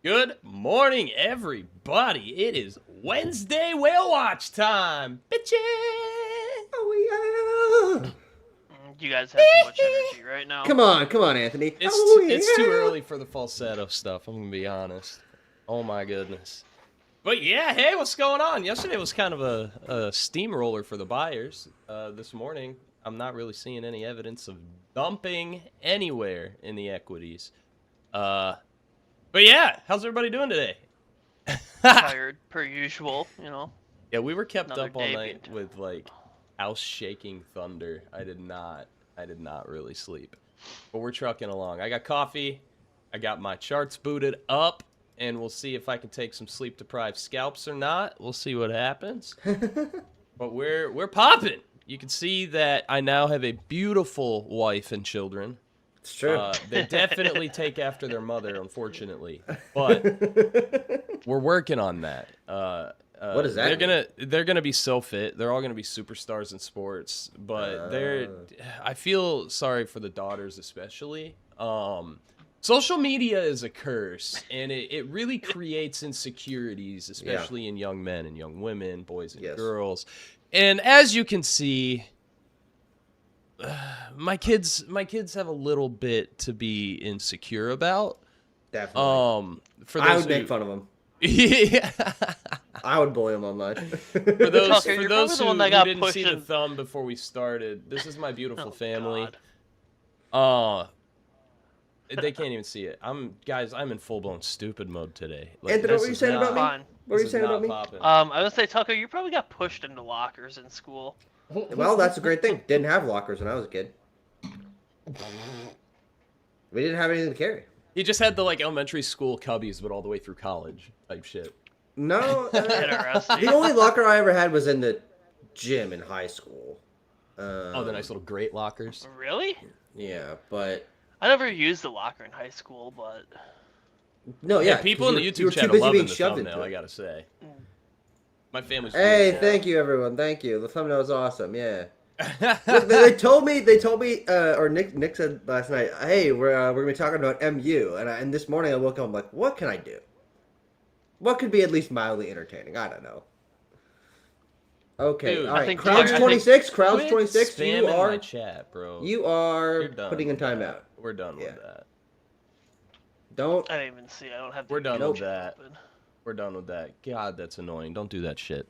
Good morning, everybody. It is Wednesday WhaleWatch time, bitches. Oh yeah. You guys have too much energy right now. Come on, Anthony. It's too early for the falsetto stuff. I'm gonna be honest. Oh my goodness. But yeah, hey, what's going on? Yesterday was kind of a steamroller for the buyers. This morning, I'm not really seeing any evidence of dumping anywhere in the equities. But yeah, how's everybody doing today? Tired per usual, you know. Yeah, we were kept Another up all day night being- with like house shaking thunder. I did not really sleep. But we're trucking along. I got coffee. I got my charts booted up, and we'll see if I can take some sleep deprived scalps or not. We'll see what happens. But we're popping. You can see that I now have a beautiful wife and children. It's true. They definitely take after their mother, unfortunately. But we're working on that. What does that They're gonna be so fit. They're all gonna be superstars in sports. But I feel sorry for the daughters especially. Social media is a curse, and it really creates insecurities, especially in young men and young women, boys and girls. And as you can see, my kids have a little bit to be insecure about. Definitely. I would make fun of them. Yeah. I would bully them online. For those Tucker, who didn't see the thumb before we started, this is my beautiful family. They can't even see it. I'm in full blown stupid mode today. Like, Anthony, what were you saying about me? What were you saying about me? I was gonna say, Tucker, you probably got pushed into lockers in school. Well, that's a great thing. Didn't have lockers when I was a kid. We didn't have anything to carry. He just had the like elementary school cubbies, but all the way through college type shit. No, the only locker I ever had was in the gym in high school. The nice little grate lockers. Really? Yeah, but I never used the locker in high school, but no, yeah. People in the YouTube chat are loving the thumbnail. I gotta say, my family's. Hey, thank you, everyone. Thank you. The thumbnail is awesome. Yeah. Look, they told me, or Nick said last night, hey, we're gonna be talking about MU, and this morning I woke up, I'm like, what can I do? What could be at least mildly entertaining? I don't know. Okay, Dude, all right. Crowds 26, Crowds 26. You are my chat, bro. You are putting in timeout. We're done with that. Don't. I didn't even see. I don't have. We're done with that. We're done with that. God, that's annoying. Don't do that shit.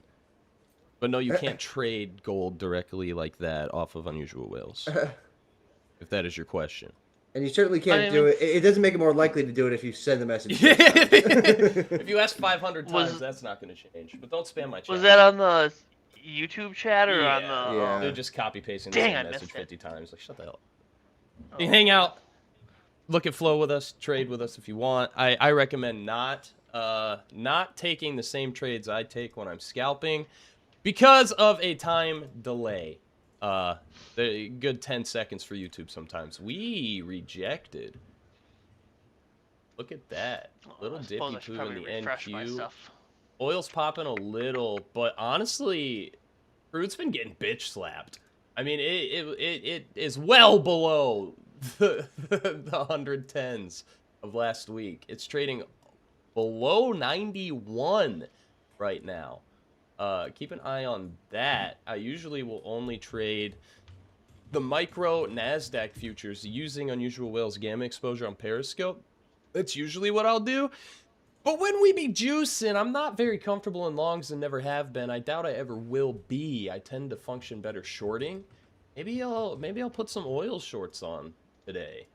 But no, you can't trade gold directly like that off of unusual whales. If that is your question. And you certainly can't do it. It doesn't make it more likely to do it if you send the message. If you ask 500 times, that's not going to change. But don't spam my chat. Was that on the YouTube chat or on the? Yeah. They're just copy pasting the Dang, same I message missed 50 times. Like, shut the hell up. You hang out, look at flow with us, trade with us if you want. I recommend not taking the same trades I take when I'm scalping because of a time delay. The good 10 seconds for YouTube sometimes. We rejected. Look at that. Little dippy poo in the NQ. Oil's popping a little, but honestly, crude's been getting bitch slapped. I mean, it is well below the 110s of last week. It's trading below 91 right now. Keep an eye on that. I usually will only trade the micro NASDAQ futures using Unusual Whale's gamma exposure on Periscope. That's usually what I'll do. But when we be juicing, I'm not very comfortable in longs and never have been. I doubt I ever will be. I tend to function better shorting. Maybe I'll put some oil shorts on today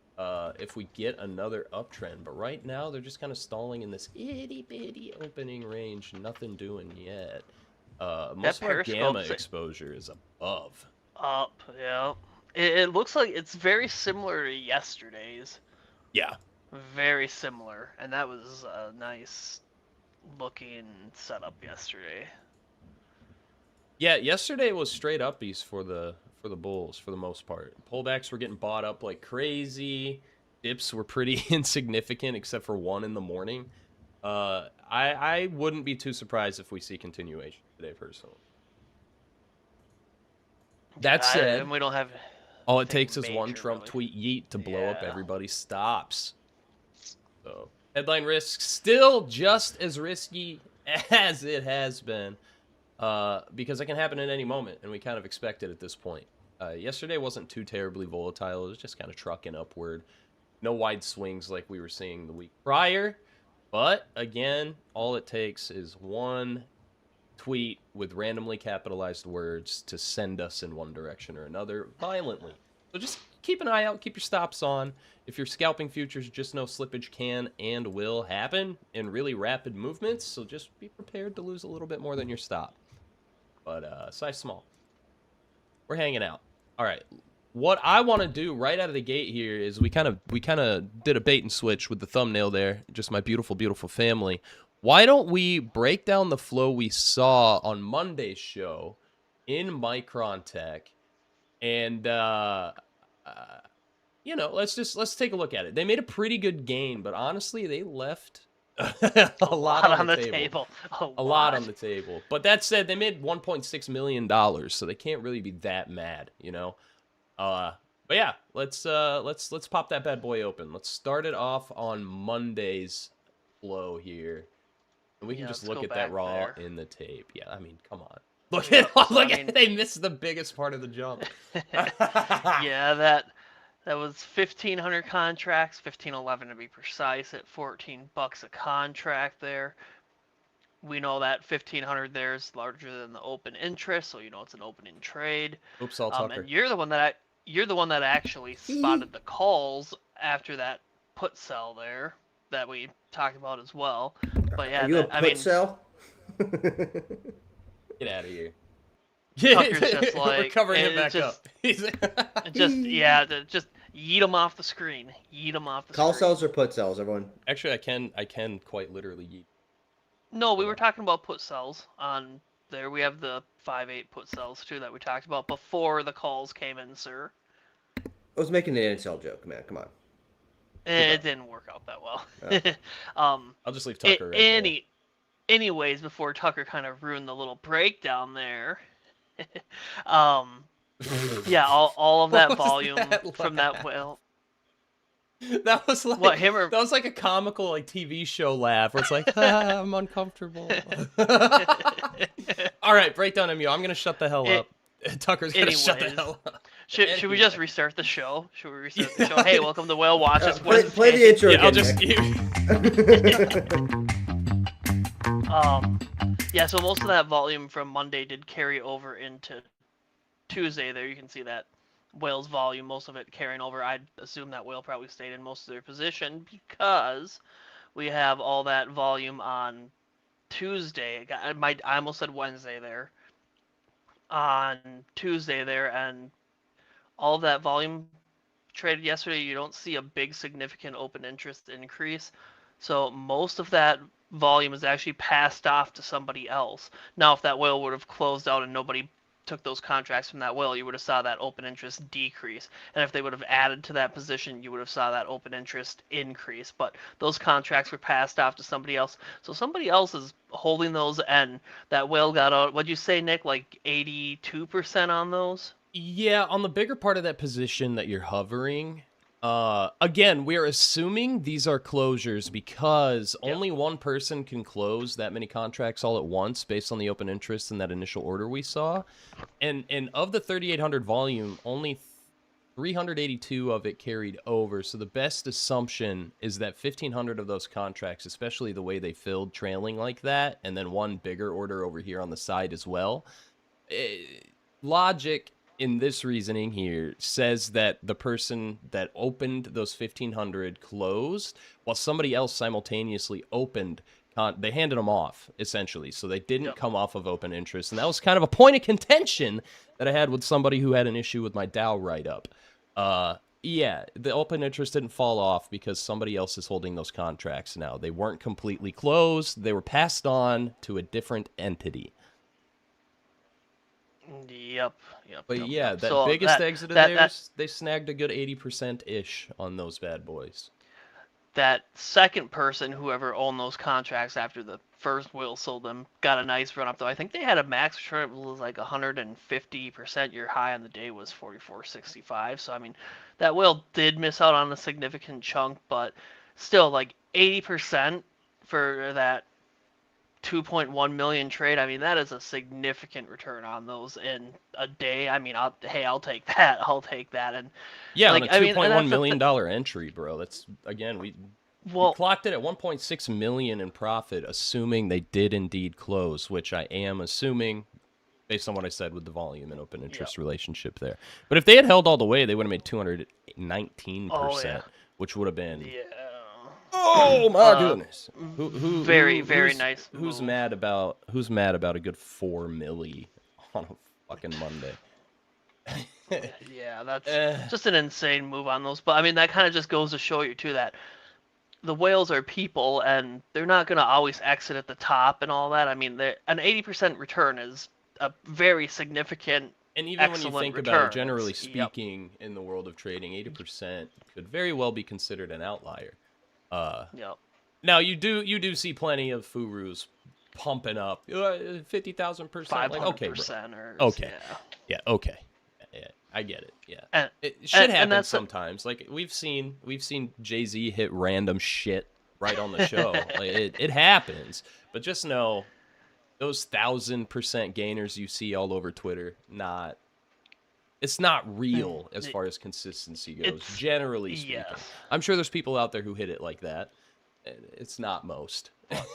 if we get another uptrend. But right now, they're just kind of stalling in this itty-bitty opening range. Nothing doing yet. Most of our gamma exposure is above. Up, yeah. It looks like it's very similar to yesterday's. Yeah. Very similar, and that was a nice looking setup yesterday. Yeah, yesterday was straight uppies for the bulls for the most part. Pullbacks were getting bought up like crazy. Dips were pretty insignificant except for one in the morning. I wouldn't be too surprised if we see continuation today, personally. That said, and we don't have. All it takes is one Trump tweet yeet to blow up everybody's stops. So Headline risk still just as risky as it has been, because it can happen at any moment, and we kind of expect it at this point. Yesterday wasn't too terribly volatile. It was just kind of trucking upward. No wide swings like we were seeing the week prior. But, again, all it takes is one tweet with randomly capitalized words to send us in one direction or another violently. So just keep an eye out, keep your stops on. If you're scalping futures, just know slippage can and will happen in really rapid movements, so just be prepared to lose a little bit more than your stop. But size small. We're hanging out. All right. What I want to do right out of the gate here is we kind of did a bait and switch with the thumbnail there, just my beautiful, beautiful family. Why don't we break down the flow we saw on Monday's show in Micron Tech, and you know, let's take a look at it. They made a pretty good gain, but honestly, they left a lot on the table. A lot on the table. But that said, they made $1.6 million, so they can't really be that mad, you know. But yeah, let's pop that bad boy open. Let's start it off on Monday's flow here. And we can just look at that raw in the tape. Yeah, I mean, come on. Look at they missed the biggest part of the jump. Yeah, that was 1,500 contracts, 1,511 to be precise, at $14 a contract there. We know that 1,500 there is larger than the open interest, so you know it's an opening trade. Oops, all Tucker. And you're the one that actually spotted the calls after that put sell there that we talked about as well. But yeah, are you a put sell? Get out of here. Tucker's just like, we're covering him back up. just yeet him off the screen. Yeet him off the Call screen. sells or put sells, everyone? Actually, I can quite literally yeet. No, we were talking about put sells on there. We have the 5/8 put sells too that we talked about before the calls came in, sir. I was making an in-sell joke, man. Come on. It didn't work out that well. Oh. I'll just leave Tucker right there. Anyways, before Tucker kind of ruined the little breakdown there, yeah, all of that volume from that whale. That was like what, that was like a comical like TV show laugh where it's like I'm uncomfortable. All right, breakdown MU. I'm gonna shut the hell up. Tucker's gonna shut the hell up. Should we just restart the show? Should we restart the show? Hey, welcome to WhaleWatch. Play the intro again. I'll just. Yeah. So most of that volume from Monday did carry over into Tuesday. There you can see that whale's volume, most of it carrying over. I'd assume that whale probably stayed in most of their position because we have all that volume on Tuesday. I almost said Wednesday there. On Tuesday there, and all of that volume traded yesterday. You don't see a big significant open interest increase, so most of that volume is actually passed off to somebody else. Now, if that whale would have closed out and nobody took those contracts from that whale, you would have saw that open interest decrease, and if they would have added to that position, you would have saw that open interest increase. But those contracts were passed off to somebody else, so somebody else is holding those, and that whale got out. What'd you say, Nick? Like 82% on those? Yeah, on the bigger part of that position that you're hovering. Again, we're assuming these are closures because only one person can close that many contracts all at once based on the open interest in that initial order we saw. And of the 3,800 volume, only 382 of it carried over. So the best assumption is that 1,500 of those contracts, especially the way they filled trailing like that, and then one bigger order over here on the side as well. Logic in this reasoning here says that the person that opened those 1,500 closed while somebody else simultaneously opened. They handed them off, essentially, so they didn't come off of open interest. And that was kind of a point of contention that I had with somebody who had an issue with my Dow write-up. Yeah, the open interest didn't fall off because somebody else is holding those contracts now. They weren't completely closed. They were passed on to a different entity. Yep. But yeah, that biggest exit of theirs, they snagged a good 80%-ish on those bad boys. That second person, whoever owned those contracts after the first whale sold them, got a nice run up, though. I think they had a max return. It was like 150%. Your high on the day was 44.65. So, I mean, that whale did miss out on a significant chunk, but still, like, 80% for that 2.1 million trade. I mean, that is a significant return on those in a day. I mean, I'll take that. I'll take that. And Yeah, on like, a I mean, and $2.1 that's million entry, bro. That's, again, we well, clocked it at 1.6 million in profit, assuming they did indeed close, which I am assuming based on what I said with the volume and open interest relationship there. But if they had held all the way, they would have made 219%, which would have been oh my goodness. Very nice Who's move. mad about a good 4 milli on a fucking Monday? Yeah, that's just an insane move on those. But I mean, that kind of just goes to show you too that the whales are people, and they're not gonna always exit at the top and all that. I mean, an 80% return is a very significant. And even when you think about it, generally It's, speaking, in the world of trading, 80% could very well be considered an outlier. Yep. Now you do see plenty of Furus pumping up 50,000%. Like, okay, bro. Okay. Yeah. Okay. Yeah, I get it. Yeah. And, it should happen that's sometimes. Like we've seen Jay-Z hit random shit right on the show. Like, it happens. But just know those 1,000% gainers you see all over Twitter, it's not real as far as consistency goes, generally speaking. Yes. I'm sure there's people out there who hit it like that. It's not most.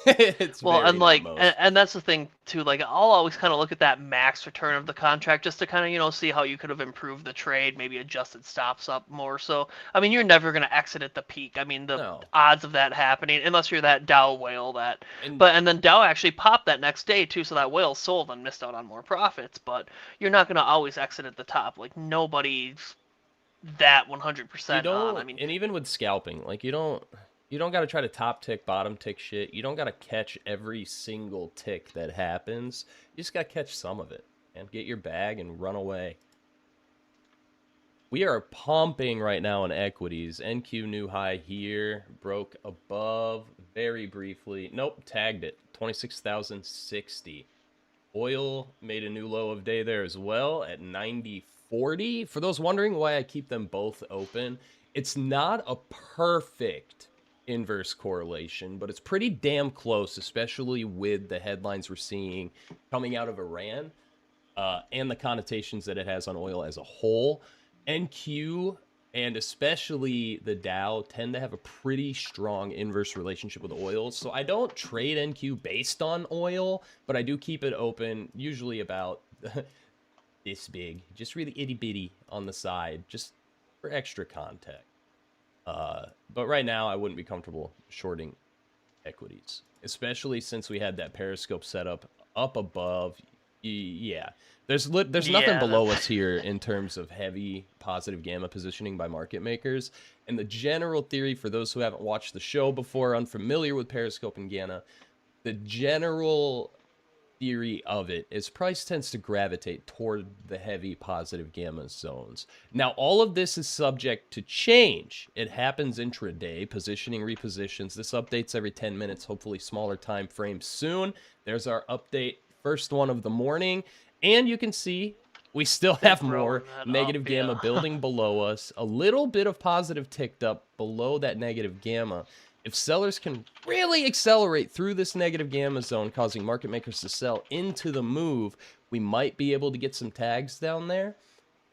It's well, very and like, not most. and that's the thing too. Like, I'll always kind of look at that max return of the contract just to kind of see how you could have improved the trade, maybe adjusted stops up more. So, I mean, you're never gonna exit at the peak. I mean, the odds of that happening, unless you're that Dow whale and then Dow actually popped that next day too, so that whale sold and missed out on more profits. But you're not gonna always exit at the top. Like, nobody's that 100% on. I mean, and even with scalping, like you don't got to try to top tick, bottom tick shit. You don't got to catch every single tick that happens. You just got to catch some of it and get your bag and run away. We are pumping right now in equities. NQ new high here, broke above very briefly. Nope, tagged it. 26,060. Oil made a new low of day there as well at 90.40. For those wondering why I keep them both open, it's not a perfect inverse correlation, but it's pretty damn close, especially with the headlines we're seeing coming out of Iran and the connotations that it has on oil as a whole. NQ and especially the Dow tend to have a pretty strong inverse relationship with oil. So I don't trade NQ based on oil, but I do keep it open, usually about this big, just really itty bitty on the side, just for extra context. But right now, I wouldn't be comfortable shorting equities, especially since we had that periscope set up above. Yeah, there's nothing below us here in terms of heavy positive gamma positioning by market makers. And the general theory, for those who haven't watched the show before, unfamiliar with periscope and gamma, the general theory of it is price tends to gravitate toward the heavy positive gamma zones. Now, all of this is subject to change. It happens intraday, positioning repositions. This updates every 10 minutes, hopefully smaller time frames soon. There's our update, first one of the morning. And you can see we still have more negative gamma building below us. A little bit of positive ticked up below that negative gamma. If sellers can really accelerate through this negative gamma zone, causing market makers to sell into the move, we might be able to get some tags down there.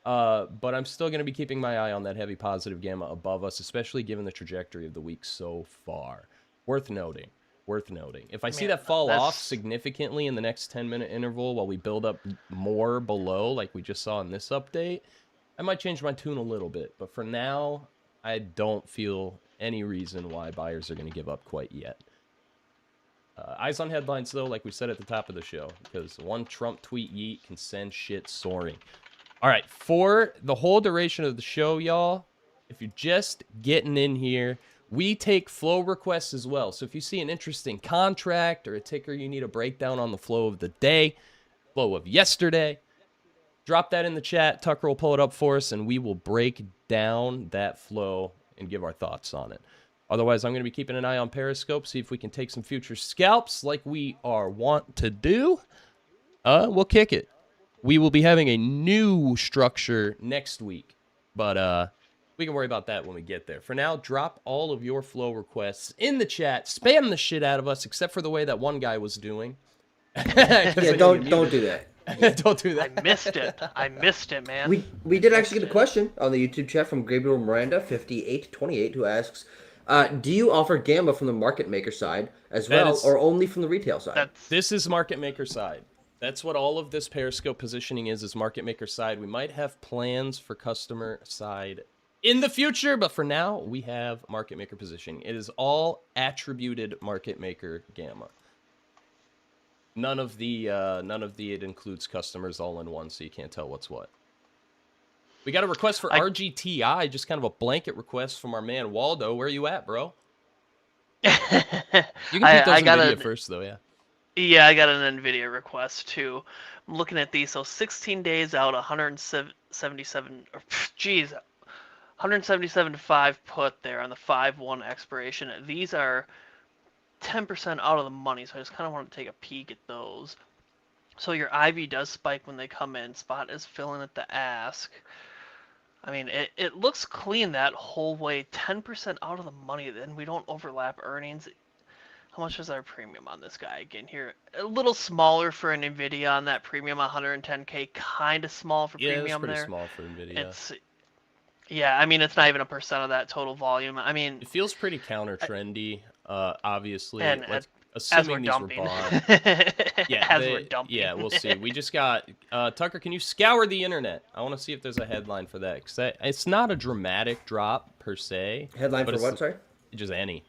But I'm still going to be keeping my eye on that heavy positive gamma above us, especially given the trajectory of the week so far. Worth noting. If I see that fall off significantly in the next 10-minute interval while we build up more below, like we just saw in this update, I might change my tune a little bit. But for now, I don't feel any reason why buyers are going to give up quite yet. Eyes on headlines, though, like we said at the top of the show, because one Trump tweet yeet can send shit soaring. All right, for the whole duration of the show, y'all, if you're just getting in here, we take flow requests as well. So if you see an interesting contract or a ticker you need a breakdown on the flow of the day, flow of yesterday, drop that in the chat. Tucker will pull it up for us, and we will break down that flow and give our thoughts on it. Otherwise, I'm going to be keeping an eye on Periscope, see if we can take some future scalps like we are wont to do. We'll kick it. We will be having a new structure next week. But We can worry about that when we get there. For now, drop all of your flow requests in the chat. Spam the shit out of us, except for the way that one guy was doing. Yeah, don't do that. Yeah. Don't do I that. missed it. I missed it, man. We did actually get a question on the YouTube chat from Gabriel Miranda 5828 who asks, do you offer gamma from the market maker side as That well, is- or only from the retail side? That's This is market maker side. That's what all of this Periscope positioning is market maker side. We might have plans for customer side in the future, but for now, we have market maker positioning. It is all attributed market maker gamma. None of the it includes customers all in one, so you can't tell what's what. We got a request for RGTI, just kind of a blanket request from our man Waldo. Where you at, bro? You can put those in video first, though, yeah. Yeah, I got an NVIDIA request too. I'm looking at these. So 16 days out, 177. Geez, 177.5 put there on the 5/1 expiration. These are 10% out of the money, so I just kind of want to take a peek at those. So your IV does spike when they come in. Spot is filling at the ask. I mean, it looks clean that whole way. 10% out of the money, then we don't overlap earnings. How much is our premium on this guy again here? A little smaller for an NVIDIA on that premium, 110K. Kind of small for premium it's pretty there. small for NVIDIA. Yeah, I mean, it's not even a percent of that total volume. I mean, It feels pretty counter trendy, obviously. and Let's, as we're assuming these dumping. were bought. Yeah, we're dumping. Yeah, we'll see. We just got Tucker. Can you scour the internet? I want to see if there's a headline for that, because it's not a dramatic drop per se. Headline but for what, sorry? Just any.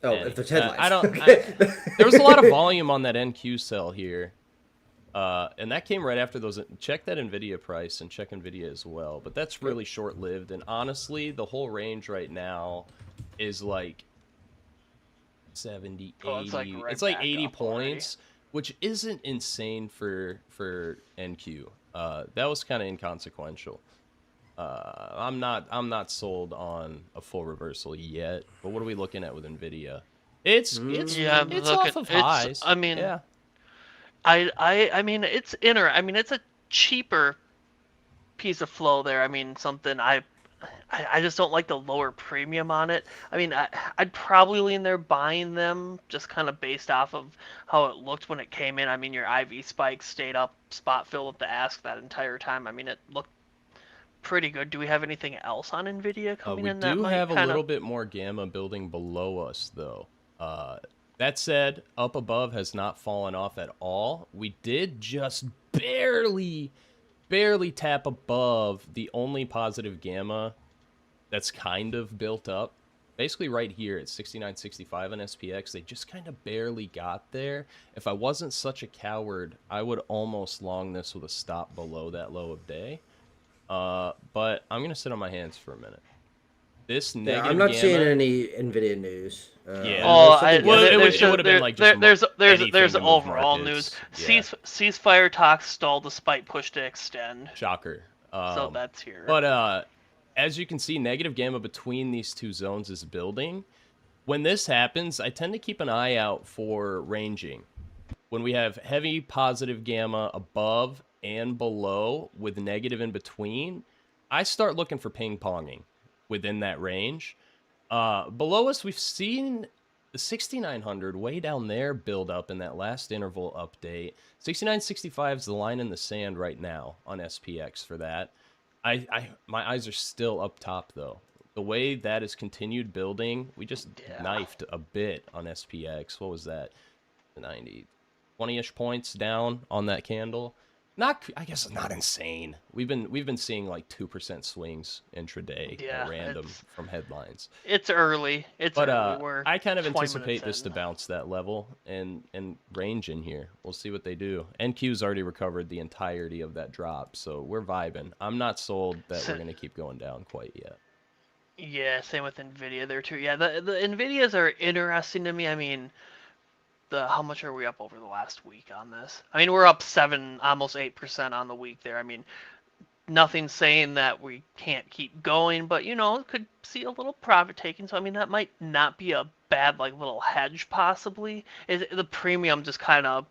Oh, Any. if there's headlines. I don't. Okay. There was a lot of volume on that NQ sell here, and that came right after those. Check that NVIDIA price and check NVIDIA as well. But that's really short-lived. And honestly, the whole range right now is like 70, 80. It's like 80 points, which isn't insane for NQ. That was kind of inconsequential. I'm not sold on a full reversal yet. But what are we looking at with NVIDIA? It's off of highs. I mean, yeah. I mean, it's it's a cheaper piece of flow there. I mean, something I just don't like the lower premium on it. I mean, I'd probably lean there buying them just kind of based off of how it looked when it came in. I mean, your IV spike stayed up, spot fill up the ask that entire time. I mean, it looked pretty good. Do we have anything else on NVIDIA coming in that We do might have a kinda... little bit more gamma building below us, though. That said, up above has not fallen off at all. We did just barely tap above the only positive gamma that's kind of built up. Basically right here at 69.65 on SPX, they just kind of barely got there. If I wasn't such a coward, I would almost long this with a stop below that low of day. But I'm going to sit on my hands for a minute. This negative I'm not gamma, seeing any NVIDIA news. Yeah. Oh, it would have been like just there's overall markets. news. Yeah. Ceasefire talks stalled despite push to extend. Shocker. So that's here. But as you can see, negative gamma between these two zones is building. When this happens, I tend to keep an eye out for ranging. When we have heavy positive gamma above and below with negative in between, I start looking for ping-ponging within that range. Below us, we've seen the 6900 way down there build up in that last interval update. 6965 is the line in the sand right now on SPX for that. My eyes are still up top, though. The way that has continued building, we just knifed a bit on SPX. What was that? 90, 20-ish points down on that candle. I guess not insane. We've been seeing like 2% swings intraday at random from headlines. It's early. But I kind of anticipate this to bounce that level and range in here. We'll see what they do. NQ's already recovered the entirety of that drop, so we're vibing. I'm not sold that we're gonna keep going down quite yet. Yeah, same with NVIDIA there too. Yeah, the NVIDIAs are interesting to me. I mean, how much are we up over the last week on this? I mean, we're up 7, almost 8% on the week there. I mean, nothing saying that we can't keep going, but could see a little profit taking. So I mean, that might not be a bad little hedge possibly. Is the premium just kind of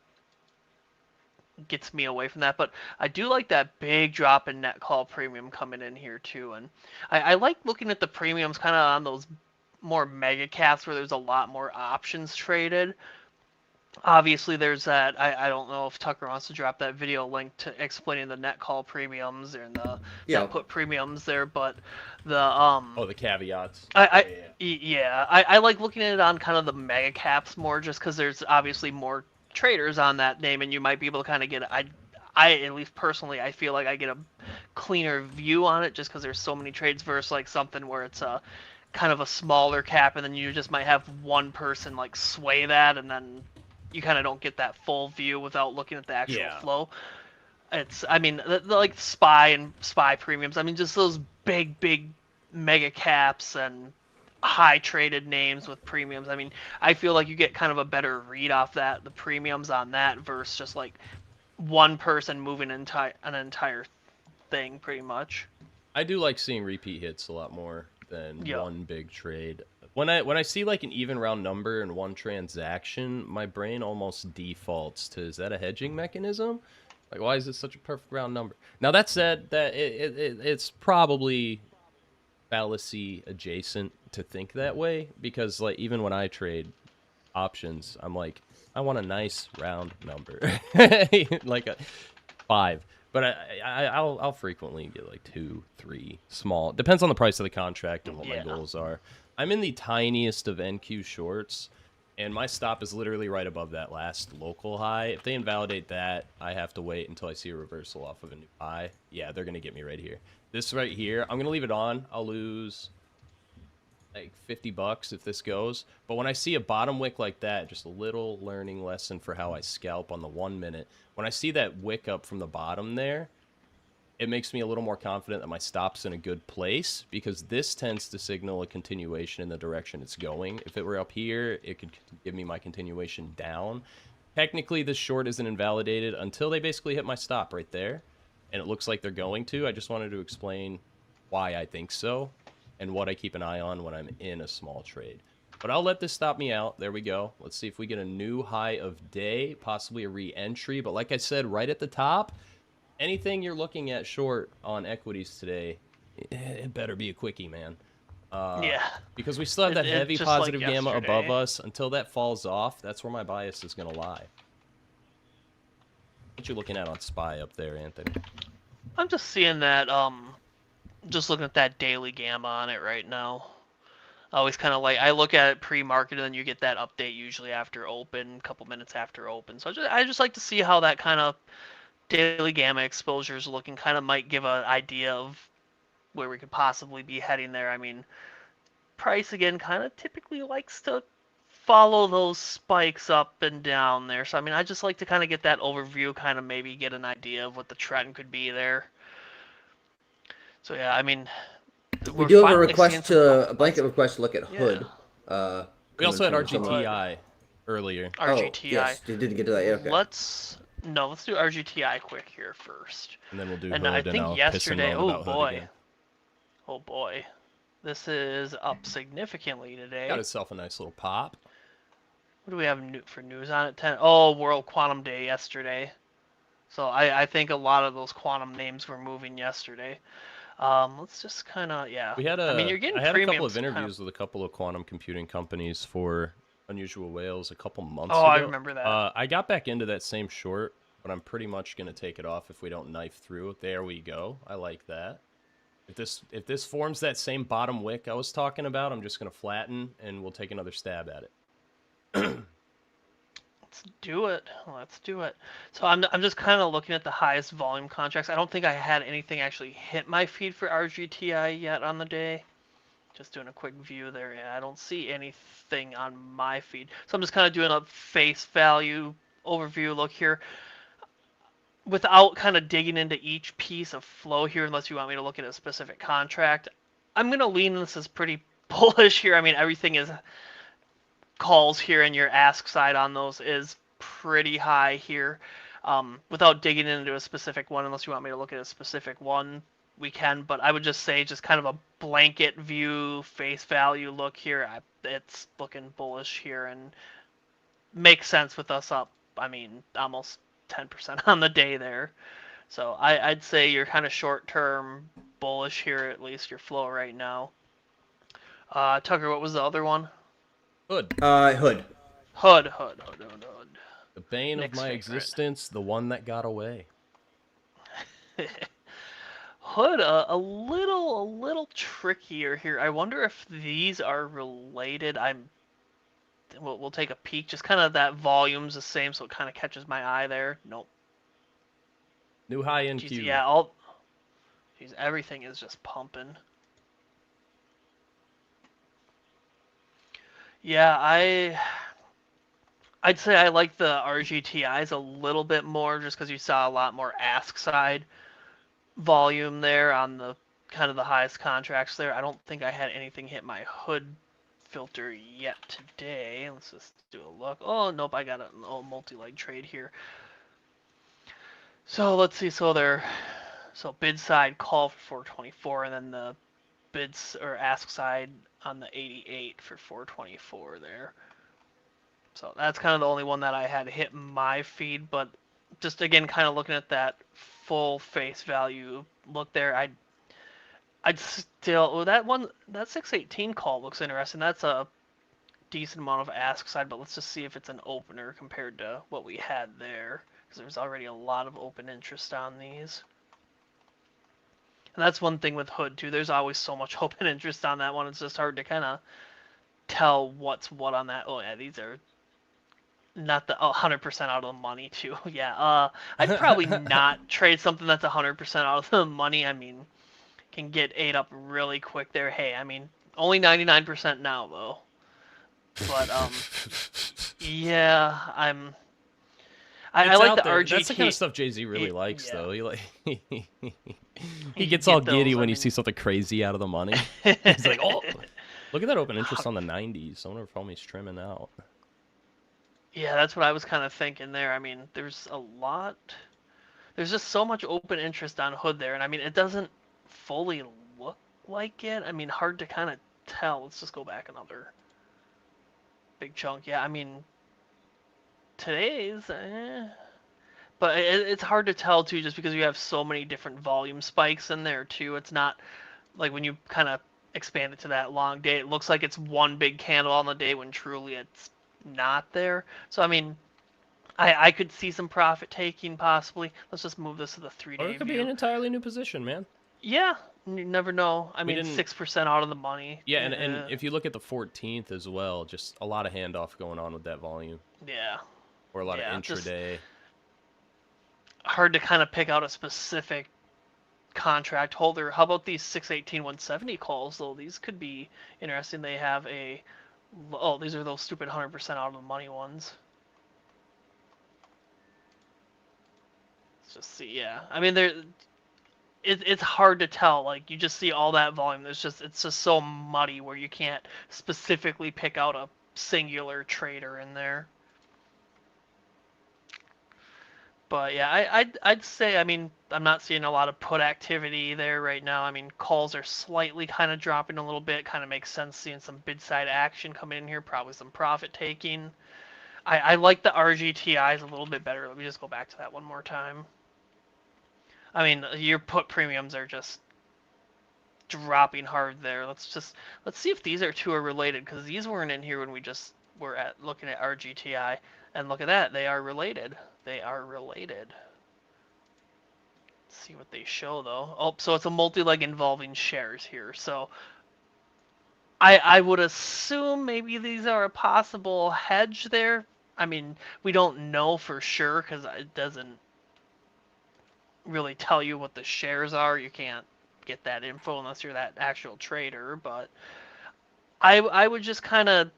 gets me away from that. But I do like that big drop in net call premium coming in here too, and I like looking at the premiums kind of on those more mega caps where there's a lot more options traded. Obviously, there's that. I don't know if Tucker wants to drop that video link to explaining the net call premiums and the Yeah. net put premiums there, but the Oh, the caveats. I like looking at it on kind of the mega caps more, just because there's obviously more traders on that name, and you might be able to kind of get. I at least personally, I feel like I get a cleaner view on it just because there's so many trades versus like something where it's a kind of a smaller cap, and then you just might have one person like sway that, and then you kind of don't get that full view without looking at the actual flow. It's, I mean, the like SPY and SPY premiums. I mean, just those big mega caps and high traded names with premiums. I mean, I feel like you get kind of a better read off that, the premiums on that, versus just like one person moving an entire thing, pretty much. I do like seeing repeat hits a lot more than one big trade. When I see like an even round number in one transaction, my brain almost defaults to, is that a hedging mechanism? Like, why is it such a perfect round number? Now, that said, that it's probably fallacy adjacent to think that way, because like even when I trade options, I'm like, I want a nice round number, like a 5. But I'll frequently get like 2, 3, small. Depends on the price of the contract and what my goals are. I'm in the tiniest of NQ shorts, and my stop is literally right above that last local high. If they invalidate that, I have to wait until I see a reversal off of a new high. Yeah, they're going to get me right here. This right here, I'm going to leave it on. I'll lose like $50 if this goes. But when I see a bottom wick like that, just a little learning lesson for how I scalp on the 1 minute. When I see that wick up from the bottom there, it makes me a little more confident that my stop's in a good place, because this tends to signal a continuation in the direction it's going. If it were up here, it could give me my continuation down. Technically, this short isn't invalidated until they basically hit my stop right there, and it looks like they're going to. I just wanted to explain why I think so and what I keep an eye on when I'm in a small trade. But I'll let this stop me out. There we go. Let's see if we get a new high of day, possibly a re-entry. But like I said, right at the top, anything you're looking at short on equities today, it better be a quickie, man. Because we still have that heavy positive gamma above us. Until that falls off, that's where my bias is going to lie. What you looking at on SPY up there, Anthony? I'm just seeing that, just looking at that daily gamma on it right now. I always kind of like, I look at it pre-market, and then you get that update usually after open, a couple minutes after open. So I just like to see how that kind of daily gamma exposure is looking. Kind of might give an idea of where we could possibly be heading there. I mean, price again kind of typically likes to follow those spikes up and down there. So I mean, I just like to kind of get that overview, kind of maybe get an idea of what the trend could be there. So yeah, I mean, we do have a request a blanket request to look at Hood. We also had RGTI earlier. RGTI. Oh, yes, you didn't get to that yet. Okay. Let's do RGTI quick here first. And then we'll do and Hood, I think and I'll yesterday, oh boy, this is up significantly today. Got itself a nice little pop. What do we have for news on it? 10. Oh, World Quantum Day yesterday. So I think a lot of those quantum names were moving yesterday. Let's just kind of, We had I mean, you're getting I had a couple of premiums interviews with a couple of quantum computing companies for Unusual Whales a couple months Oh, ago. I remember that. I got back into that same short, but I'm pretty much going to take it off if we don't knife through. There we go. I like that. If this forms that same bottom wick I was talking about, I'm just going to flatten, and we'll take another stab at it. Let's do it. So I'm just kind of looking at the highest volume contracts. I don't think I had anything actually hit my feed for RGTI yet on the day. Just doing a quick view there. Yeah, I don't see anything on my feed. So I'm just kind of doing a face value overview look here, without kind of digging into each piece of flow here, unless you want me to look at a specific contract. I'm going to lean this as pretty bullish here. I mean, everything is calls here, and your ask side on those is pretty high here. Without digging into a specific one, unless you want me to look at a specific one, we can. But I would just say just kind of a blanket view, face value look here. It's looking bullish here and makes sense with us up, I mean, almost 10% on the day there. So I'd say you're kind of short-term bullish here, at least your flow right now. Tucker, what was the other one? Hood. Hood. Hood. The bane Nick's of my favorite. existence, the one that got away. Hood, a little trickier here. I wonder if these are related. We'll take a peek. Just kind of that volume's the same, so it kind of catches my eye there. Nope. New high in Jeez, Q. yeah, jeez, everything is just pumping. Yeah, I'd say I like the RGTIs a little bit more, just because you saw a lot more ask side volume there on the kind of the highest contracts there. I don't think I had anything hit my hood filter yet today. Let's just do a look. Oh, nope, I got a multi-leg trade here. So let's see. So bid side call for 424, and then the bids or ask side on the 88 for 424 there. So that's kind of the only one that I had hit my feed, but just again, kind of looking at that full face value look there, I'd still, that 618 call looks interesting. That's a decent amount of ask side, but let's just see if it's an opener compared to what we had there, because there's already a lot of open interest on these. And that's one thing with Hood too. There's always so much open interest on that one. It's just hard to kind of tell what's what on that. Oh yeah, these are not the 100% out of the money too. Yeah, I'd probably not trade something that's 100% out of the money. I mean, can get ate up really quick there. Hey, I mean, only 99% now though. But yeah, I like the RGT. That's the kind of stuff Jay-Z really likes, yeah. though. He gets all giddy when he sees something crazy out of the money. He's like, oh, look at that open interest on the 90s. I wonder if homie's trimming out. Yeah, that's what I was kind of thinking there. I mean, there's just so much open interest on Hood there, and I mean, it doesn't fully look like it. I mean, hard to kind of tell. Let's just go back another big chunk. Yeah, I mean, today's, but it's hard to tell too, just because you have so many different volume spikes in there too. It's not like when you kind of expand it to that long day, it looks like it's one big candle on the day when truly it's not there. So I mean, I could see some profit taking possibly. Let's just move this to the 3-day Or it could view. be an entirely new position, man. Yeah, you never know. I mean, 6% out of the money. Yeah, and if you look at the 14th as well, just a lot of handoff going on with that volume. Yeah. Or a lot of intraday. Hard to kind of pick out a specific contract holder. How about these 618-170 calls though? These could be interesting. They have these are those stupid 100% out of the money ones. Let's just see. Yeah, I mean it's hard to tell. Like you just see all that volume. It's just so muddy where you can't specifically pick out a singular trader in there. But yeah, I'd say, I mean, I'm not seeing a lot of put activity there right now. I mean, calls are slightly kind of dropping a little bit. Kind of makes sense seeing some bid side action coming in here. Probably some profit taking. I like the RGTIs a little bit better. Let me just go back to that one more time. I mean, your put premiums are just dropping hard there. Let's see if these two are related, because these weren't in here when we just were looking at RGTI. And look at that, they are related. They are related. Let's see what they show though. Oh, so it's a multi-leg involving shares here. So I would assume maybe these are a possible hedge there. I mean, we don't know for sure because it doesn't really tell you what the shares are. You can't get that info unless you're that actual trader. But I would just kind of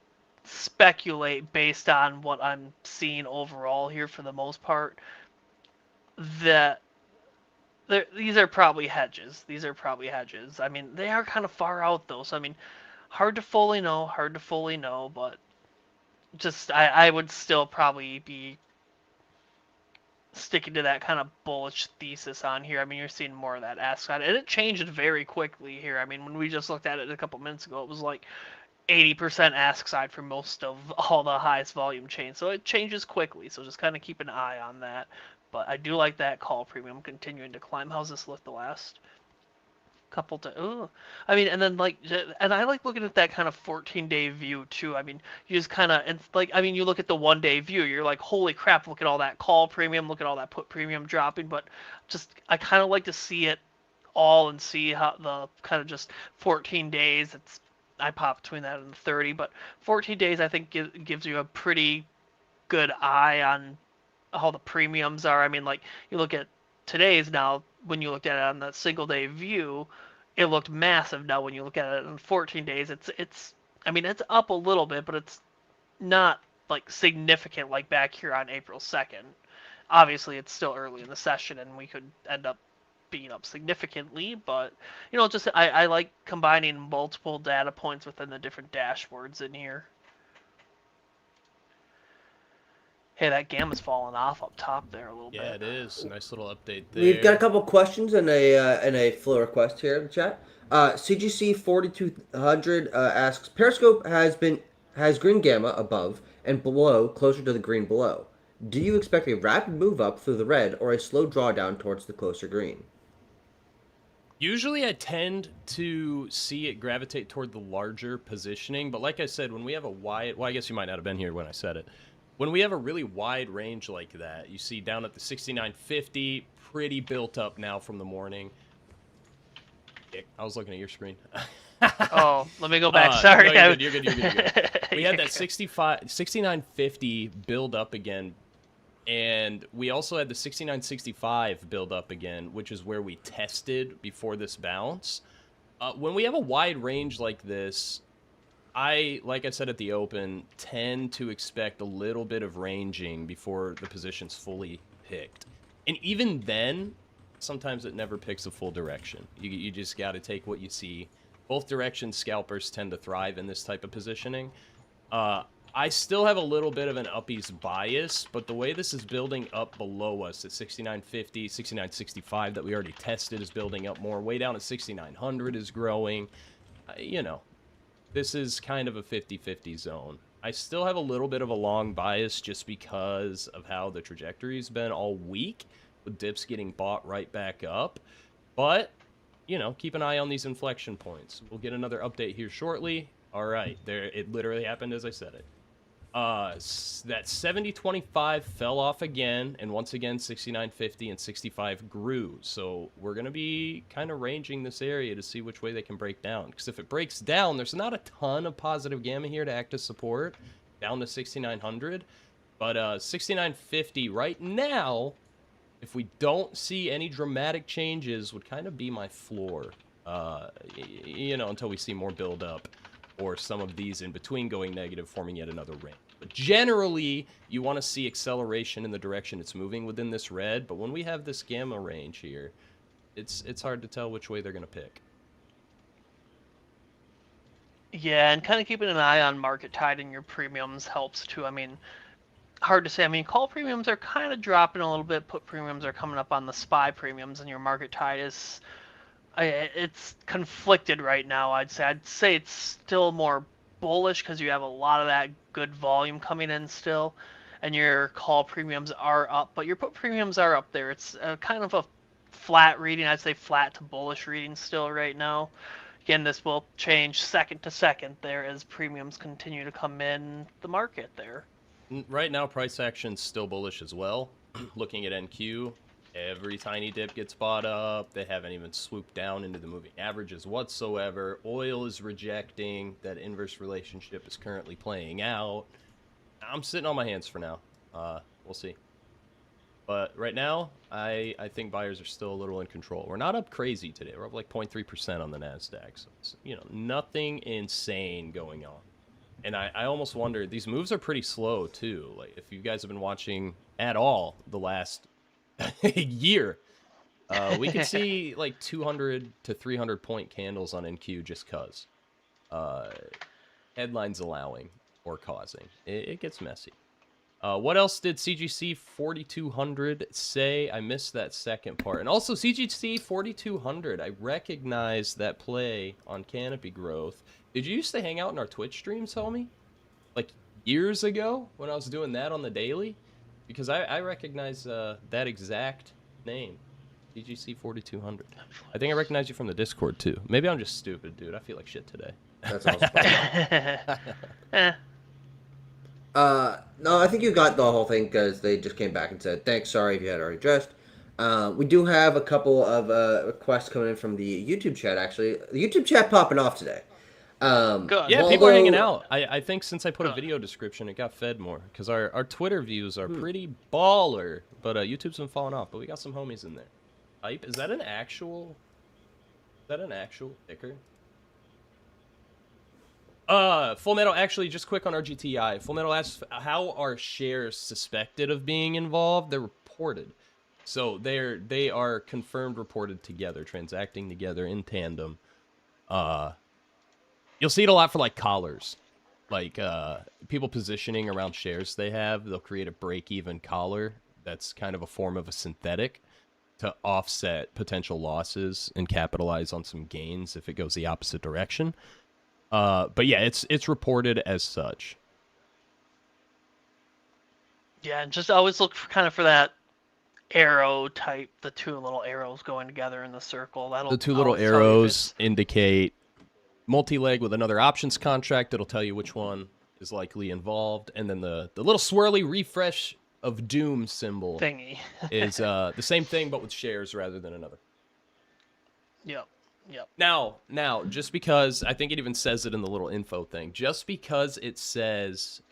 speculate based on what I'm seeing overall here for the most part that these are probably hedges. These are probably hedges. I mean, they are kind of far out though, so I mean, hard to fully know, but just I would still probably be sticking to that kind of bullish thesis on here. I mean, you're seeing more of that ask side, and it changed very quickly here. I mean, when we just looked at it a couple minutes ago, it was like 80% ask side for most of all the highest volume chains. So it changes quickly. So just kind of keep an eye on that. but I do like that call premium continuing to climb. How's this look the last couple to? Ooh, I mean, and then and I like looking at that kind of 14-day view too. I mean, you just kind of, it's like, I mean, you look at the 1-day view, you're like, holy crap, look at all that call premium, look at all that put premium dropping. But just, I kind of like to see it all and see how the kind of just 14 days. I pop between that and 30, but 14 days I think gives you a pretty good eye on how the premiums are. I mean, like, you look at today's now, when you looked at it on the single day view, it looked massive. Now when you look at it in 14 days, it's I mean, it's up a little bit, but it's not like significant like back here on April 2nd. Obviously, it's still early in the session and we could end up being up significantly, but just I like combining multiple data points within the different dashboards in here. Hey, that gamma's falling off up top there a little bit. Yeah, it is. Nice little update there. We've got a couple questions and a flow request here in the chat. CGC 4200 asks, Periscope has green gamma above and below, closer to the green below. Do you expect a rapid move up through the red or a slow drawdown towards the closer green? Usually I tend to see it gravitate toward the larger positioning, but like I said, when we have a wide, well, I guess you might not have been here when I said it. When we have a really wide range like that, you see down at the 6950, pretty built up now from the morning. I was looking at your screen. Oh, let me go back. Sorry. No, you're good. We had that 6950 build up again, and we also had the 6965 build up again, which is where we tested before this bounce. When we have a wide range like this, like I said at the open, tend to expect a little bit of ranging before the position's fully picked. And even then, sometimes it never picks a full direction. You just got to take what you see. Both directions, scalpers tend to thrive in this type of positioning. I still have a little bit of an uppies bias, but the way this is building up below us at 6950, 6965 that we already tested is building up more. Way down at 6900 is growing. This is kind of a 50-50 zone. I still have a little bit of a long bias just because of how the trajectory's been all week, with dips getting bought right back up. But, keep an eye on these inflection points. We'll get another update here shortly. All right, there, it literally happened as I said it. That 70.25 fell off again, and once again 69.50 and 65 grew. So we're going to be kind of ranging this area to see which way they can break down. Because if it breaks down, there's not a ton of positive gamma here to act as support down to 6900. But 69.50 right now, if we don't see any dramatic changes, would kind of be my floor, until we see more build up or some of these in between going negative, forming yet another range. But generally, you want to see acceleration in the direction it's moving within this red. But when we have this gamma range here, it's hard to tell which way they're going to pick. Yeah, and kind of keeping an eye on market tide in your premiums helps too. I mean, hard to say. I mean, call premiums are kind of dropping a little bit. Put premiums are coming up on the SPY premiums, and your market tide is... it's conflicted right now. I'd say it's still more bullish because you have a lot of that good volume coming in still, and your call premiums are up, but your put premiums are up there. It's kind of a flat reading. I'd say flat to bullish reading still right now. Again, this will change second to second there as premiums continue to come in the market there. Right now, price action's still bullish as well. Looking at NQ, every tiny dip gets bought up. They haven't even swooped down into the moving averages whatsoever. Oil is rejecting. That inverse relationship is currently playing out. I'm sitting on my hands for now. We'll see. But right now, I think buyers are still a little in control. We're not up crazy today. We're up like 0.3% on the NASDAQ. So it's, nothing insane going on. And I almost wonder, these moves are pretty slow too. Like if you guys have been watching at all the last year, we could see like 200 to 300 point candles on NQ just cause headlines allowing or causing. It gets messy. What else did CGC 4200 say? I missed that second part. And also CGC 4200, I recognize that play on Canopy Growth. Did you used to hang out in our Twitch streams, homie? Like years ago when I was doing that on the daily? because I recognize that exact name, TGC 4200. I think I recognize you from the Discord too. Maybe I'm just stupid, dude. I feel like shit today. That's also possible. Eh, No, I think you got the whole thing because they just came back and said, thanks, sorry if you had already addressed. We do have a couple of requests coming in from the YouTube chat, actually. The YouTube chat popping off today. Good. Yeah, people are hanging Waldo- out. I think since I put a video description, it got fed more. Because our Twitter views are pretty baller, but YouTube's been falling off. But we got some homies in there. Hype? Is that an actual ticker? Full Metal, actually, just quick on RGTI. Full Metal asks, how are shares suspected of being involved? They're reported. So they are confirmed reported together, transacting together in tandem. You'll see it a lot for, like, collars. Like, people positioning around shares they have, they'll create a break-even collar that's kind of a form of a synthetic to offset potential losses and capitalize on some gains if it goes the opposite direction. But yeah, it's reported as such. Yeah, and just always look for that arrow type, the two little arrows going together in the circle. That'll The two little always tell you if arrows indicate multi-leg with another options contract. It'll tell you which one is likely involved. And then the little swirly refresh of doom symbol thingy. is the same thing, but with shares rather than another. Yep. Now, just because, I think it even says it in the little info thing, just because it says,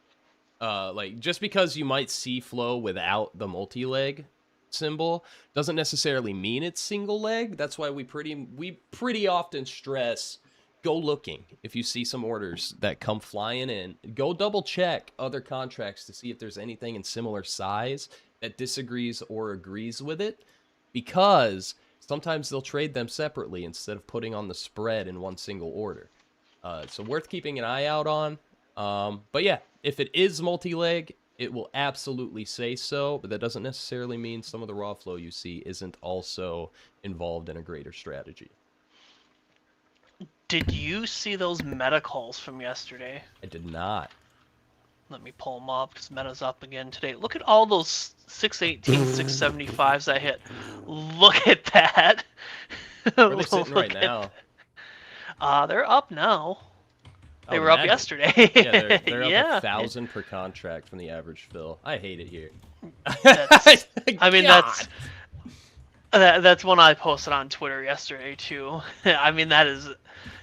just because you might see flow without the multi-leg symbol, doesn't necessarily mean it's single leg. That's why we pretty often stress, go looking. If you see some orders that come flying in, go double check other contracts to see if there's anything in similar size that disagrees or agrees with it, because sometimes they'll trade them separately instead of putting on the spread in one single order. So worth keeping an eye out on. But yeah, if it is multi-leg, it will absolutely say so, but that doesn't necessarily mean some of the raw flow you see isn't also involved in a greater strategy. Did you see those meta calls from yesterday? I did not. Let me pull them up because meta's up again today. Look at all those 618, 675s I hit. Look at that. Where are they sitting right now? They're up now. They Oh, were up imagine. yesterday. Yeah, they're up Yeah. 1,000 per contract from the average fill. I hate it here. I mean, God. that's one I posted on Twitter yesterday too. I mean, that is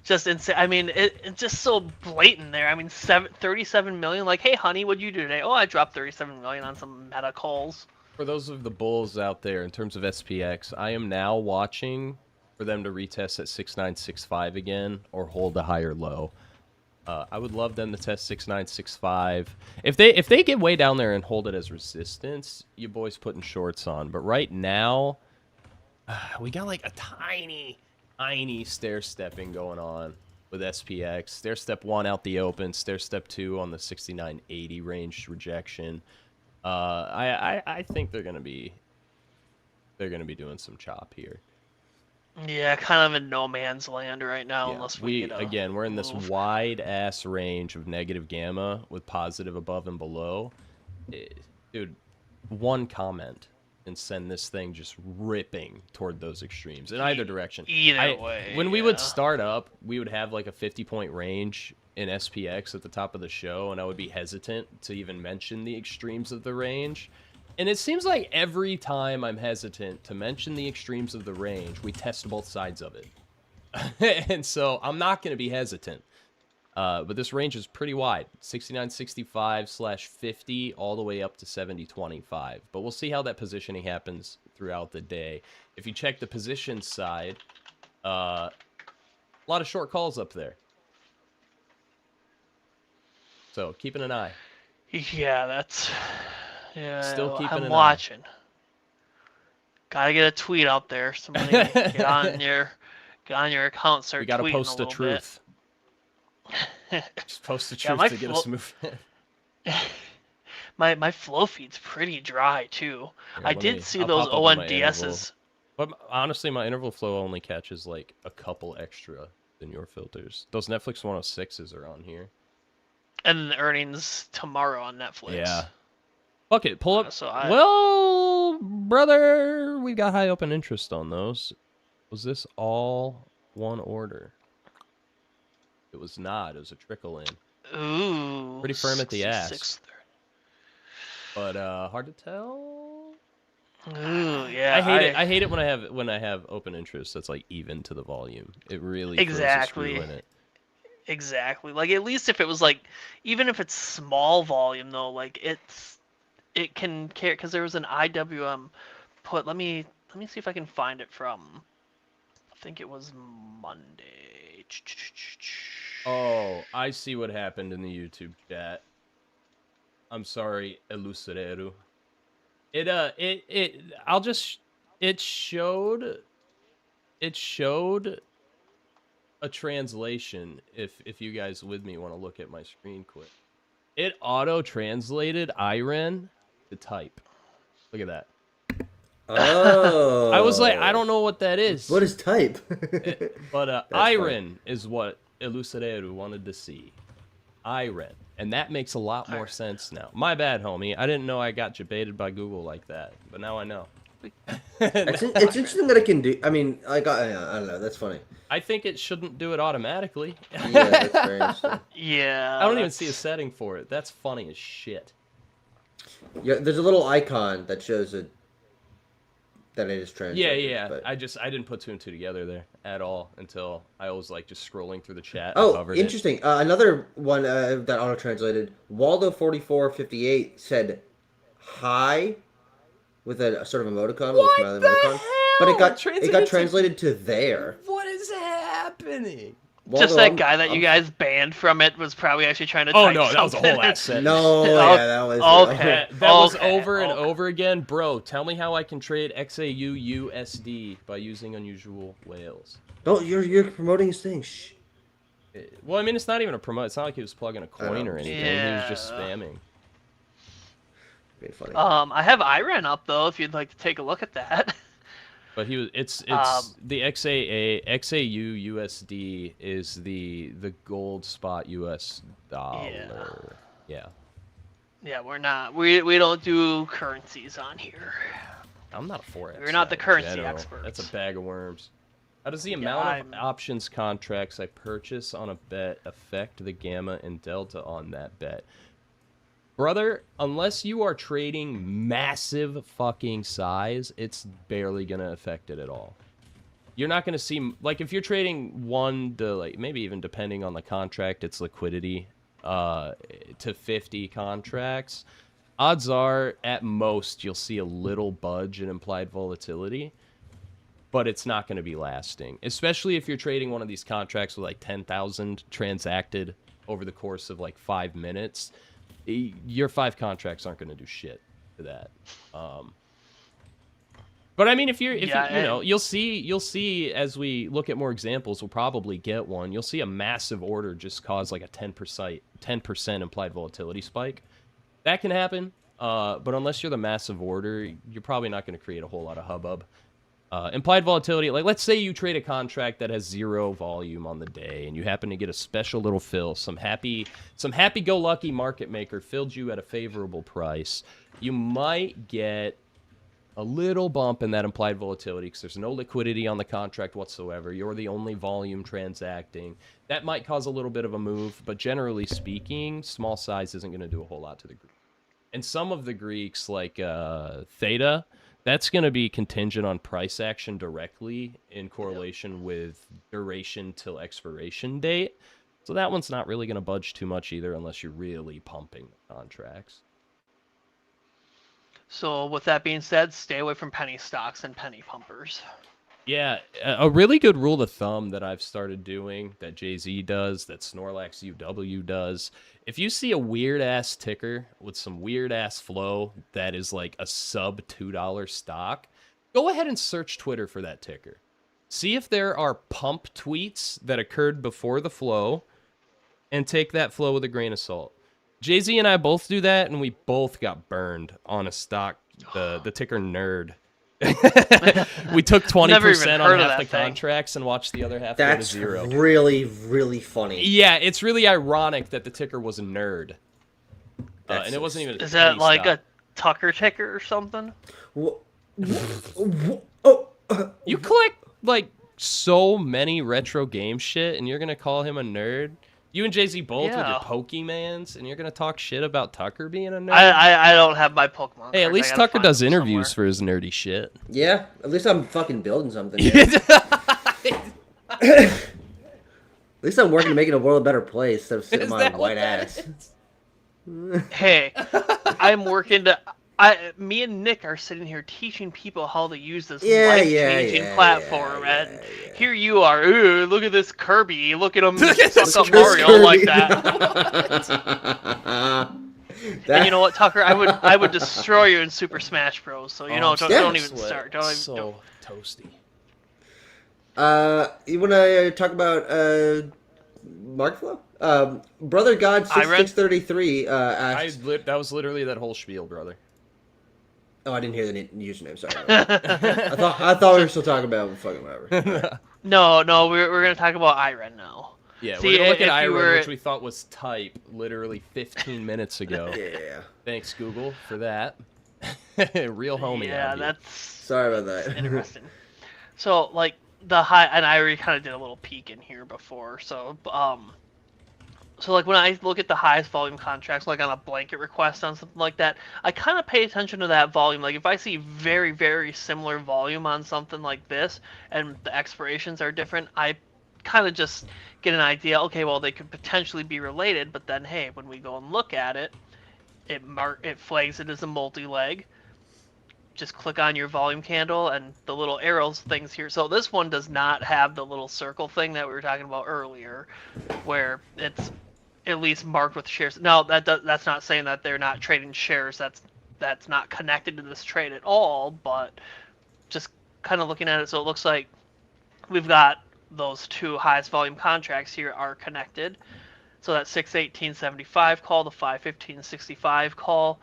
just insane. I mean, it's just so blatant there. I mean, 37 million. Like, hey, honey, what'd you do today? Oh, I dropped 37 million on some meta calls. For those of the bulls out there, in terms of SPX, I am now watching for them to retest at 6965 again or hold a higher low. I would love them to test 6965. If they get way down there and hold it as resistance, you boys putting shorts on. But right now, we got like a tiny stair stepping going on with SPX. Stair step 1 out the open, stair step 2 on the 6980 range rejection. I think they're gonna be doing some chop here. Yeah, kind of in no man's land right now, Yeah, unless we get a we're in this move. wide ass range of negative gamma with positive above and below. Dude, one comment and send this thing just ripping toward those extremes in either direction. Either way, when we would yeah. start up, we would have like a 50-point range in SPX at the top of the show, and I would be hesitant to even mention the extremes of the range. And it seems like every time I'm hesitant to mention the extremes of the range, we test both sides of it. And so I'm not going to be hesitant. But this range is pretty wide. 69.65/50 all the way up to 70.25. But we'll see how that positioning happens throughout the day. If you check the position side, a lot of short calls up there. So keeping an eye. Yeah, that's. Yeah, Still keeping I'm an eye. watching. Gotta get a tweet out there. Somebody get on your account. Start We got to tweeting post a the little truth. bit. Just post the Yeah, truth to get us moving. my flow feed's pretty dry too. Here, I let did me- see I'll those pop up on my ONDSs. But honestly, my interval flow only catches like a couple extra than your filters. Those Netflix 106s are on here. And the earnings tomorrow on Netflix. Yeah. Fuck it, pull up. So I- Well, brother, we got high open interest on those. Was this all one order? It was not. It was a trickle in. Ooh. Pretty firm at the ass. 66.30. But hard to tell. Ooh, yeah. I hate it. I hate it when I have open interest that's like even to the volume. It really throws a screw in it. Exactly. Like at least if it was like, even if it's small volume though, like it can carry, because there was an IWM put. Let me see if I can find it from. I think it was Monday. Oh, I see what happened in the YouTube chat. I'm sorry, Elucideru. It showed a translation. If you guys with me want to look at my screen quick, it auto translated Iren to type. Look at that. Oh. I was like, I don't know what that is. What is type? But funny. Iren is what Elucideru wanted to see. Iren. And that makes a lot more sense now. My bad, homie. I didn't know I got debated by Google like that. But now I know. It's interesting that it can do. I mean, I don't know. That's funny. I think it shouldn't do it automatically. Yeah, that's very interesting. Yeah. I don't even see a setting for it. That's funny as shit. Yeah, there's a little icon that shows it. That it is translated. Yeah. But... I didn't put two and two together there at all until I was like just scrolling through the chat. Oh, and covered interesting. Another one that auto translated. Waldo4458 said hi with a sort of emoticon, a little smiling emoticon. But it got translated to there. What is happening? Waldo, Just that guy that you guys banned from it was probably actually trying to. Oh type no, that was a something. whole ass sentence. No, Oh, yeah, that was. okay. That was Okay, over and okay. over again, bro. Tell me how I can trade XAU USD by using unusual whales. No, you're promoting his thing. Shh. Well, I mean, it's not even a promote. It's not like he was plugging a coin know. or anything. Yeah. He was just spamming. Being funny. I have Iren up though, if you'd like to take a look at that. But he was. It's the XAU USD is the gold spot US dollar. Yeah. Yeah, we're not. We don't do currencies on here. I'm not a forex. We're not the guy in currency general. experts. That's a bag of worms. How does the Yeah, amount of options contracts I purchase on a bet affect the gamma and delta on that bet? Brother, unless you are trading massive fucking size, it's barely going to affect it at all. You're not going to see, like, if you're trading 1 to, like, maybe even depending on the contract, its liquidity, to 50 contracts, odds are, at most, you'll see a little budge in implied volatility, but it's not going to be lasting. Especially if you're trading one of these contracts with, like, 10,000 transacted over the course of, like, 5 minutes. Your 5 contracts aren't going to do shit to that. But I mean, if you know, you'll see as we look at more examples, we'll probably get one. You'll see a massive order just cause like a 10% implied volatility spike. That can happen. But unless you're the massive order, you're probably not going to create a whole lot of hubbub. Implied volatility, like let's say you trade a contract that has 0 volume on the day and you happen to get a special little fill, some happy-go-lucky market maker filled you at a favorable price. You might get a little bump in that implied volatility because there's no liquidity on the contract whatsoever. You're the only volume transacting. That might cause a little bit of a move, but generally speaking, small size isn't going to do a whole lot to the Greek. And some of the Greeks, like Theta, that's going to be contingent on price action directly in correlation with duration till expiration date. So that one's not really going to budge too much either unless you're really pumping the contracts. So with that being said, stay away from penny stocks and penny pumpers. Yeah, a really good rule of thumb that I've started doing, that Jay-Z does, that Snorlax UW does, if you see a weird-ass ticker with some weird-ass flow that is like a sub-$2 stock, go ahead and search Twitter for that ticker. See if there are pump tweets that occurred before the flow, and take that flow with a grain of salt. Jay-Z and I both do that, and we both got burned on a stock, the ticker Nerd. We took 20% on half the contracts and watched the other half go to 0. That's really, really funny. Yeah, it's really ironic that the ticker was a Nerd. And it wasn't even. Is that like stock. a Tucker ticker or something? Oh, You collect like so many retro game shit, and you're gonna call him a nerd? You and Jay-Z both with your Yeah. Pokemans, and you're gonna talk shit about Tucker being a nerd? I don't have my Pokemon. Hey, at cards. least I gotta Tucker find does them interviews somewhere. for his nerdy shit. yeah. At least I'm fucking building something. At least I'm working to making the world a better place instead of sitting Is on my that what white that ass. is? Hey, I'm working to. Me and Nick are sitting here teaching people how to use this life-changing platform, and here you are. Ooh, look at this Kirby. Look at him suck up Mario Kirby. like that. And you know what, Tucker? I would destroy you in Super Smash Bros. So you know, don't even start. Don't even. So toasty. You want to talk about market flow? Brother God 6633 asked. That was literally that whole spiel, brother. Oh, I didn't hear the username. Sorry. I thought we were still talking about fucking whatever. No, we're gonna talk about IREN now. Yeah, See, we're gonna look at if you IREN, were- which we thought was type literally 15 minutes ago. Yeah. Thanks, Google, for that. Real homie. Yeah, out here. that's Sorry about that. interesting. So like the high, and I already kind of did a little peek in here before. So so like when I look at the highest volume contracts, like on a blanket request on something like that, I kind of pay attention to that volume. Like if I see very, very similar volume on something like this, and the expirations are different, I kind of just get an idea. Okay, well they could potentially be related, but then hey, when we go and look at it, it flags it as a multi-leg. Just click on your volume candle and the little arrows things here. So this one does not have the little circle thing that we were talking about earlier, where it's at least marked with shares. Now that's not saying that they're not trading shares. That's not connected to this trade at all. But just kind of looking at it, so it looks like we've got those two highest volume contracts here are connected. So that 618.75 call, the 515.65 call.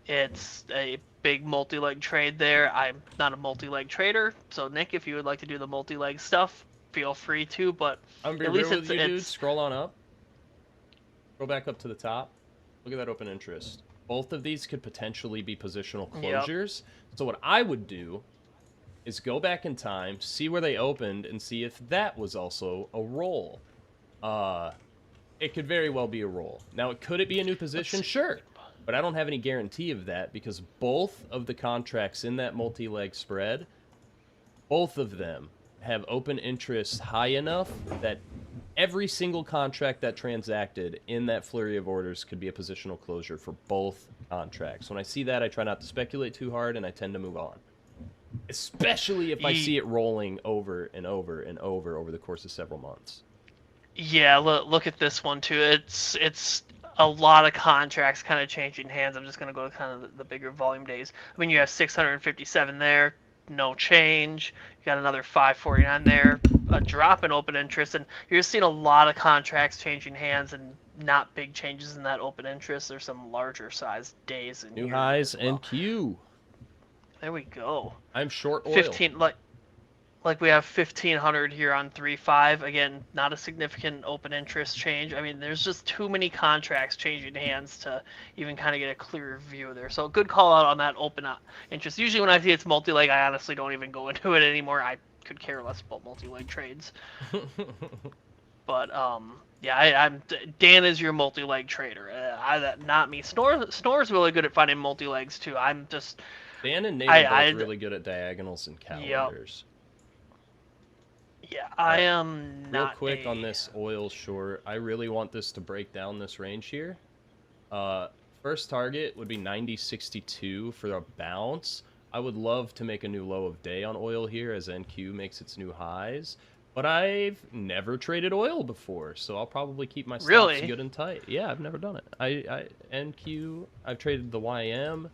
It's a big multi-leg trade there. I'm not a multi-leg trader, so Nick, if you would like to do the multi-leg stuff, feel free to. But I'm at least with you, dude. it's Scroll on up. Go back up to the top. Look at that open interest. Both of these could potentially be positional closures. Yep. So what I would do is go back in time, see where they opened, and see if that was also a roll. It could very well be a roll. Now, could it be a new position? Sure. But I don't have any guarantee of that because both of the contracts in that multi-leg spread, both of them have open interest high enough that every single contract that transacted in that flurry of orders could be a positional closure for both contracts. When I see that, I try not to speculate too hard, and I tend to move on. Especially if I see it rolling over and over and over the course of several months. Yeah, look at this one too. It's a lot of contracts kind of changing hands. I'm just going to go to kind of the bigger volume days. I mean, you have 657 there, no change. You got another 549 there, a drop in open interest, and you're just seeing a lot of contracts changing hands and not big changes in that open interest. There's some larger size days in New here highs as well. and Q. There we go. I'm short oil. 15 like we have 1500 here on 3.5. Again, not a significant open interest change. I mean, there's just too many contracts changing hands to even kind of get a clearer view there. So good call out on that open interest. Usually when I see it's multi-leg, I honestly don't even go into it anymore. I could care less about multi-leg trades. But yeah, Dan is your multi-leg trader. Not me. Snore's really good at finding multi-legs too. I'm just Dan and Nate are both really good at diagonals and calendars. Yep. Yeah, I am not. Real quick on this oil short, I really want this to break down this range here. First target would be 90.62 for a bounce. I would love to make a new low of day on oil here as NQ makes its new highs. But I've never traded oil before, so I'll probably keep my stops good and tight. Yeah, I've never done it. NQ, I've traded the YM,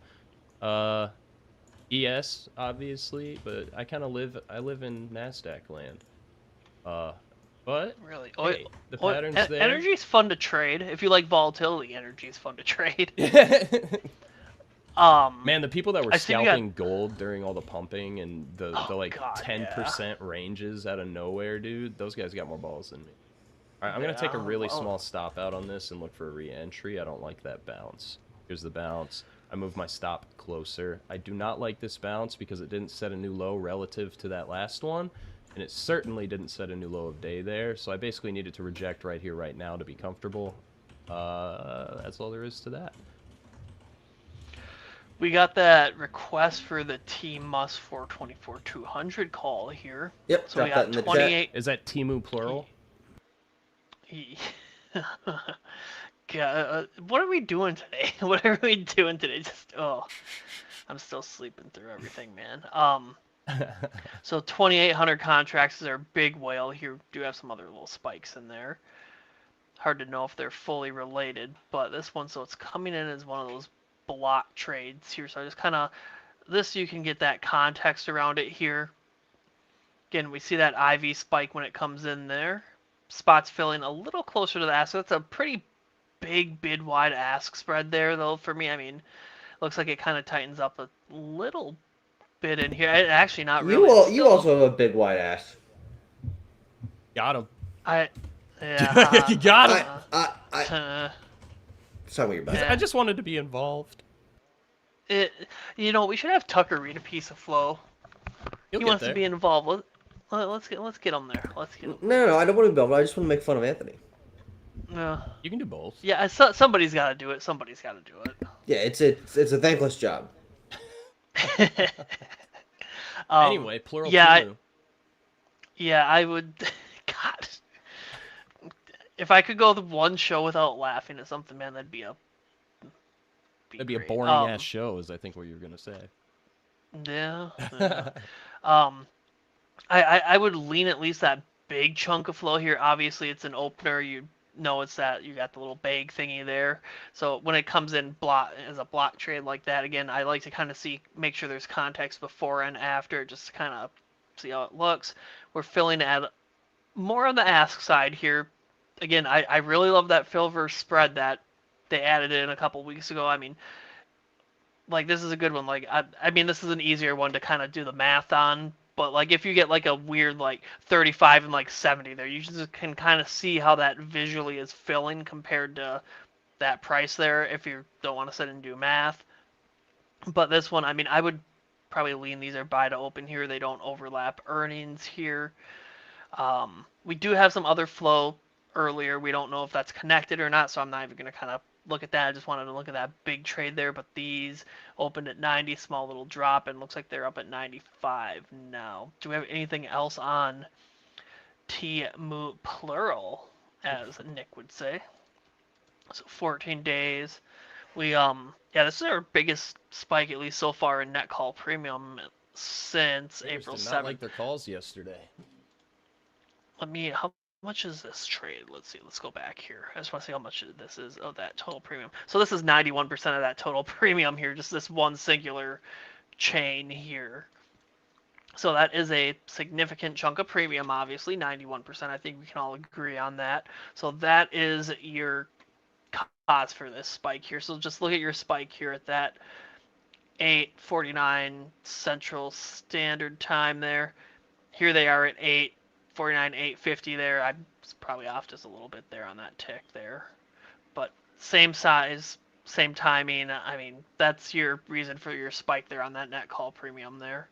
ES obviously, but I kind of live in NASDAQ land. But really, hey, the pattern's there. Energy's fun to trade. If you like volatility, energy's fun to trade. Man, the people that were scalping gold during all the pumping and the like 10% ranges out of nowhere, dude, those guys got more balls than me. All right, I'm gonna take a really small stop out on this and look for a re-entry. I don't like that bounce. Here's the bounce. I move my stop closer. I do not like this bounce because it didn't set a new low relative to that last one, and it certainly didn't set a new low of day there, so I basically needed to reject right here, right now to be comfortable. That's all there is to that. We got that request for the TMUS 424-200 call here. Yep, So we drop that got in the 28. Is that Timu plural? God, what are we doing today? What are we doing today? Just I'm still sleeping through everything, man. So 2,800 contracts is our big whale. Here we do have some other little spikes in there. Hard to know if they're fully related, but this one, so it's coming in as one of those block trades here. So I just kind of, this you can get that context around it here. Again, we see that IV spike when it comes in there. Spots filling a little closer to the ask. That's a pretty big bid wide ask spread there, though, for me. I mean, looks like it kind of tightens up a little bit in here. Actually, not really. You also have a big wide ass. Got him. Yeah. You got him. Tell me about it. I just wanted to be involved. We should have Tucker read a piece of flow. He wants to be involved. Let's get him there. Let's get him. No, I don't want to be involved. I just want to make fun of Anthony. You can do both. Yeah, somebody's got to do it. Somebody's got to do it. Yeah, it's a thankless job. Anyway, plural. Yeah, I would. God, if I could go the one show without laughing at something, man, that'd be a. That'd be a boring ass show, is I think what you're gonna say. Yeah. I would lean at least that big chunk of flow here. Obviously, it's an opener. You know it's that you got the little bag thingy there. So when it comes in as a block trade like that, again, I like to kind of make sure there's context before and after, just to kind of see how it looks. We're filling at more on the ask side here. Again, I really love that fill versus spread that they added in a couple weeks ago. I mean, like, this is a good one. Like, I mean, this is an easier one to kind of do the math on. But, like, if you get, like, a weird, like, 35 and, like, 70 there, you just can kind of see how that visually is filling compared to that price there if you don't want to sit and do math. But this one, I mean, I would probably lean these are buy to open here. They don't overlap earnings here. We do have some other flow earlier. We don't know if that's connected or not, so I'm not even going to kind of look at that. I just wanted to look at that big trade there, but these opened at 90, small little drop, and looks like they're up at 95 now. Do we have anything else on TMU plural, as Nick would say? So 14 days. We this is our biggest spike, at least so far, in net call premium since April 7th. Not like their calls yesterday. How much is this trade? Let's see. Let's go back here. I just want to see how much this is of that total premium. So this is 91% of that total premium here, just this one singular chain here. So that is a significant chunk of premium, obviously, 91%. I think we can all agree on that. So that is your cause for this spike here. So just look at your spike here at that 8:49 Central Standard Time there. Here they are at 8:49, 8:50 there. I'm probably off just a little bit there on that tick there. But same size, same timing. I mean, that's your reason for your spike there on that net call premium there.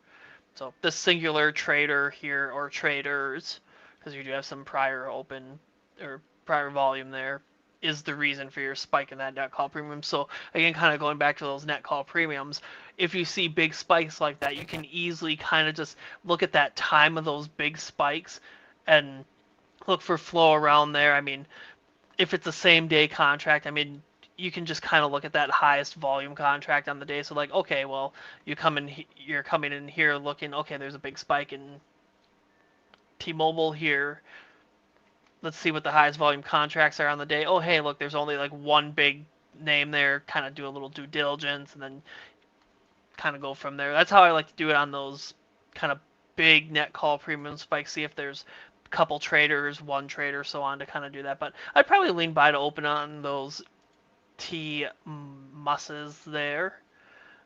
So this singular trader here, or traders, because you do have some prior open or prior volume there, is the reason for your spike in that net call premium. So again, kind of going back to those net call premiums, if you see big spikes like that, you can easily kind of just look at that time of those big spikes and look for flow around there. I mean, if it's a same day contract, I mean, you can just kind of look at that highest volume contract on the day. So like, okay, well, you're coming in here looking, okay, there's a big spike in T-Mobile here. Let's see what the highest volume contracts are on the day. Oh, hey, look, there's only like one big name there. Kind of do a little due diligence and then kind of go from there. That's how I like to do it on those kind of big net call premium spikes. See if there's a couple traders, one trader, so on, to kind of do that. But I'd probably lean buy to open on those TMUSs there.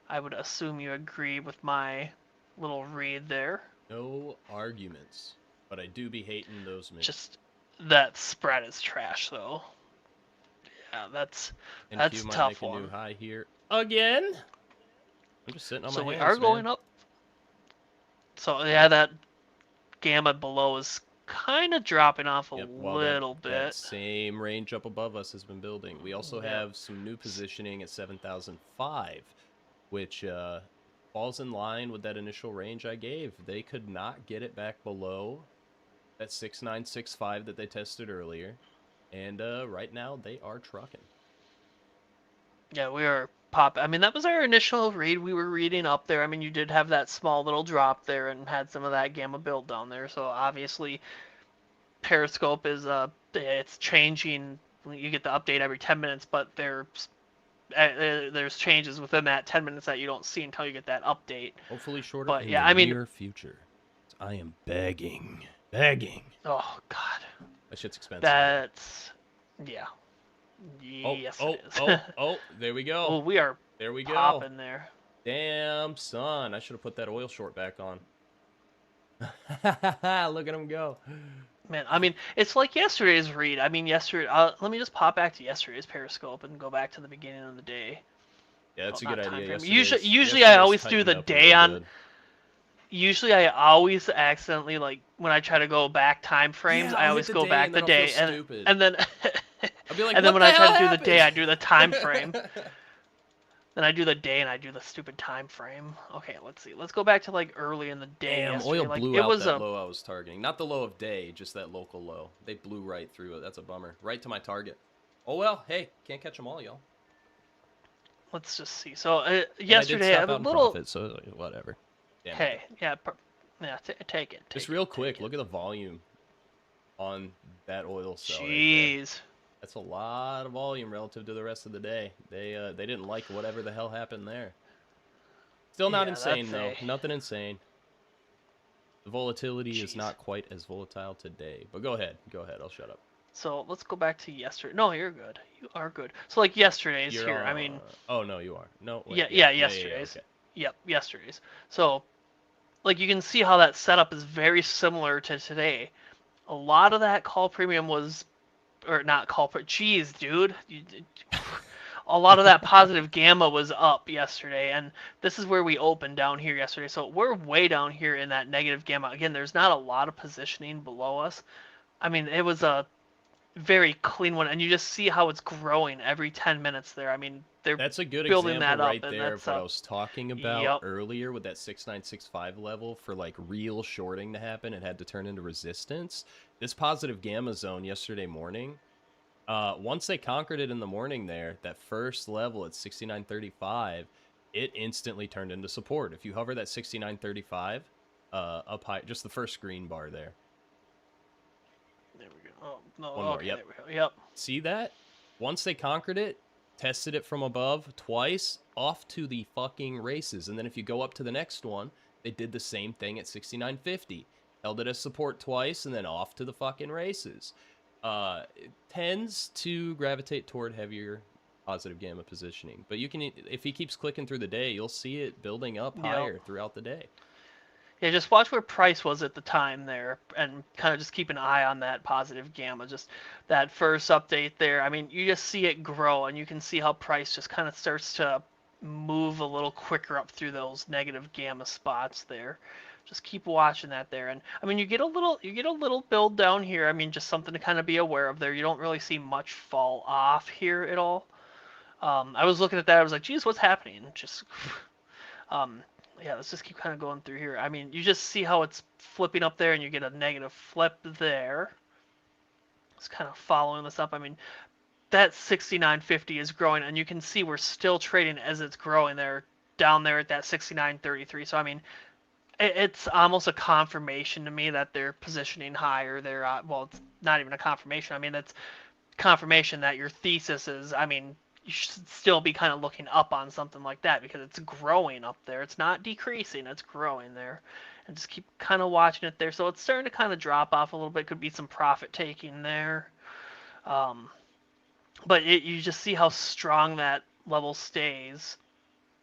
I would assume you agree with my little read there. No arguments, but I do be hating those minutes. Just that spread is trash, though. Yeah, that's NQ a might tough make a one. new high here. again. I'm just sitting on So my we hands, are going man. up. So yeah, that gamma below is kind of dropping off a Yep, while little that bit. same range up above us has been building. We also Yep. have some new positioning at 7,005, which falls in line with that initial range I gave. They could not get it back below that 6,965 that they tested earlier, and right now they are trucking. Yeah, we are pop. I mean, that was our initial read. We were reading up there. I mean, you did have that small little drop there and had some of that gamma build down there. So obviously, Periscope is it's changing. You get the update every 10 minutes, but there's changes within that 10 minutes that you don't see until you get that update. Hopefully shorter But in yeah, the I mean, near future. I am begging. oh god, That shit's expensive. that's yeah. Oh, Yes, oh, it is. oh, there we go. Oh, we are There we go. popping there. Damn, son. I should have put that oil short back on. Look at him go. Man, I mean, it's like yesterday's read. I mean, yesterday. Let me just pop back to yesterday's Periscope and go back to the beginning of the day. Yeah, that's Well, a good not time idea. frame. Usually I yesterday's always do tightened the up day real on. good. Usually I always accidentally, like, when I try to go back time frames, Yeah, I I'll always hit go the back day the day, and then I'll feel stupid. and then I'll be like, and then what when the I try hell to do the day, I happened? do the time frame. Then I do the day and I do the stupid time frame. Okay, let's see. Let's go back to like early in the day. Damn, yesterday. oil Like, blew it out was that low I was targeting. Not the low of day, just that local low. They blew right through it. That's a bummer. Right to my target. Oh well, hey, can't catch them all, y'all. Let's just see. So And yesterday, I did a stop out in little. profit, so whatever. Damn Hey, yeah, take it. Just real quick, look at the volume on that oil cell. Jeez. Right there. That's a lot of volume relative to the rest of the day. They didn't like whatever the hell happened there. Still not insane though. Nothing insane. The volatility is not quite as volatile today. But go ahead. I'll shut up. So let's go back to yesterday. No, you're good. You are good. So like yesterday's here. I mean. Oh no, you are. No. Wait, yeah, yesterday's. Yeah, okay. Yep, yesterday's. So, like you can see how that setup is very similar to today. A lot of that call premium was, or not call premium. Jeez, dude. A lot of that positive gamma was up yesterday, and this is where we opened down here yesterday. So we're way down here in that negative gamma. Again, there's not a lot of positioning below us. I mean, it was a very clean one, and you just see how it's growing every 10 minutes there. I mean, that's a good building example that right up, there of what I was talking about earlier with that 6965 level for like real shorting to happen. It had to turn into resistance. This positive gamma zone yesterday morning, once they conquered it in the morning there, that first level at 6935, it instantly turned into support. If you hover that 6935 up high, just the first green bar there. There we go. Oh, no, one more. Okay, Yep. there we go. Yep. See that? Once they conquered it, tested it from above twice, off to the fucking races. And then if you go up to the next one, they did the same thing at 6950. Held it as support twice, and then off to the fucking races. It tends to gravitate toward heavier positive gamma positioning. But you can, if he keeps clicking through the day, you'll see it building up higher throughout the day. Yeah, just watch where price was at the time there, and kind of just keep an eye on that positive gamma. Just that first update there. I mean, you just see it grow, and you can see how price just kind of starts to move a little quicker up through those negative gamma spots there. Just keep watching that there, and I mean, you get a little build down here. I mean, just something to kind of be aware of there. You don't really see much fall off here at all. I was looking at that. I was like, geez, what's happening? Just yeah, let's just keep kind of going through here. I mean, you just see how it's flipping up there, and you get a negative flip there. It's kind of following this up. I mean, that 69.50 is growing, and you can see we're still trading as it's growing there, down there at that 69.33. So, I mean, it's almost a confirmation to me that they're positioning higher. Well, it's not even a confirmation. I mean, it's confirmation that your thesis is, I mean, you should still be kind of looking up on something like that because it's growing up there. It's not decreasing, it's growing there. And just keep kind of watching it there. So it's starting to kind of drop off a little bit. Could be some profit taking there. But you just see how strong that level stays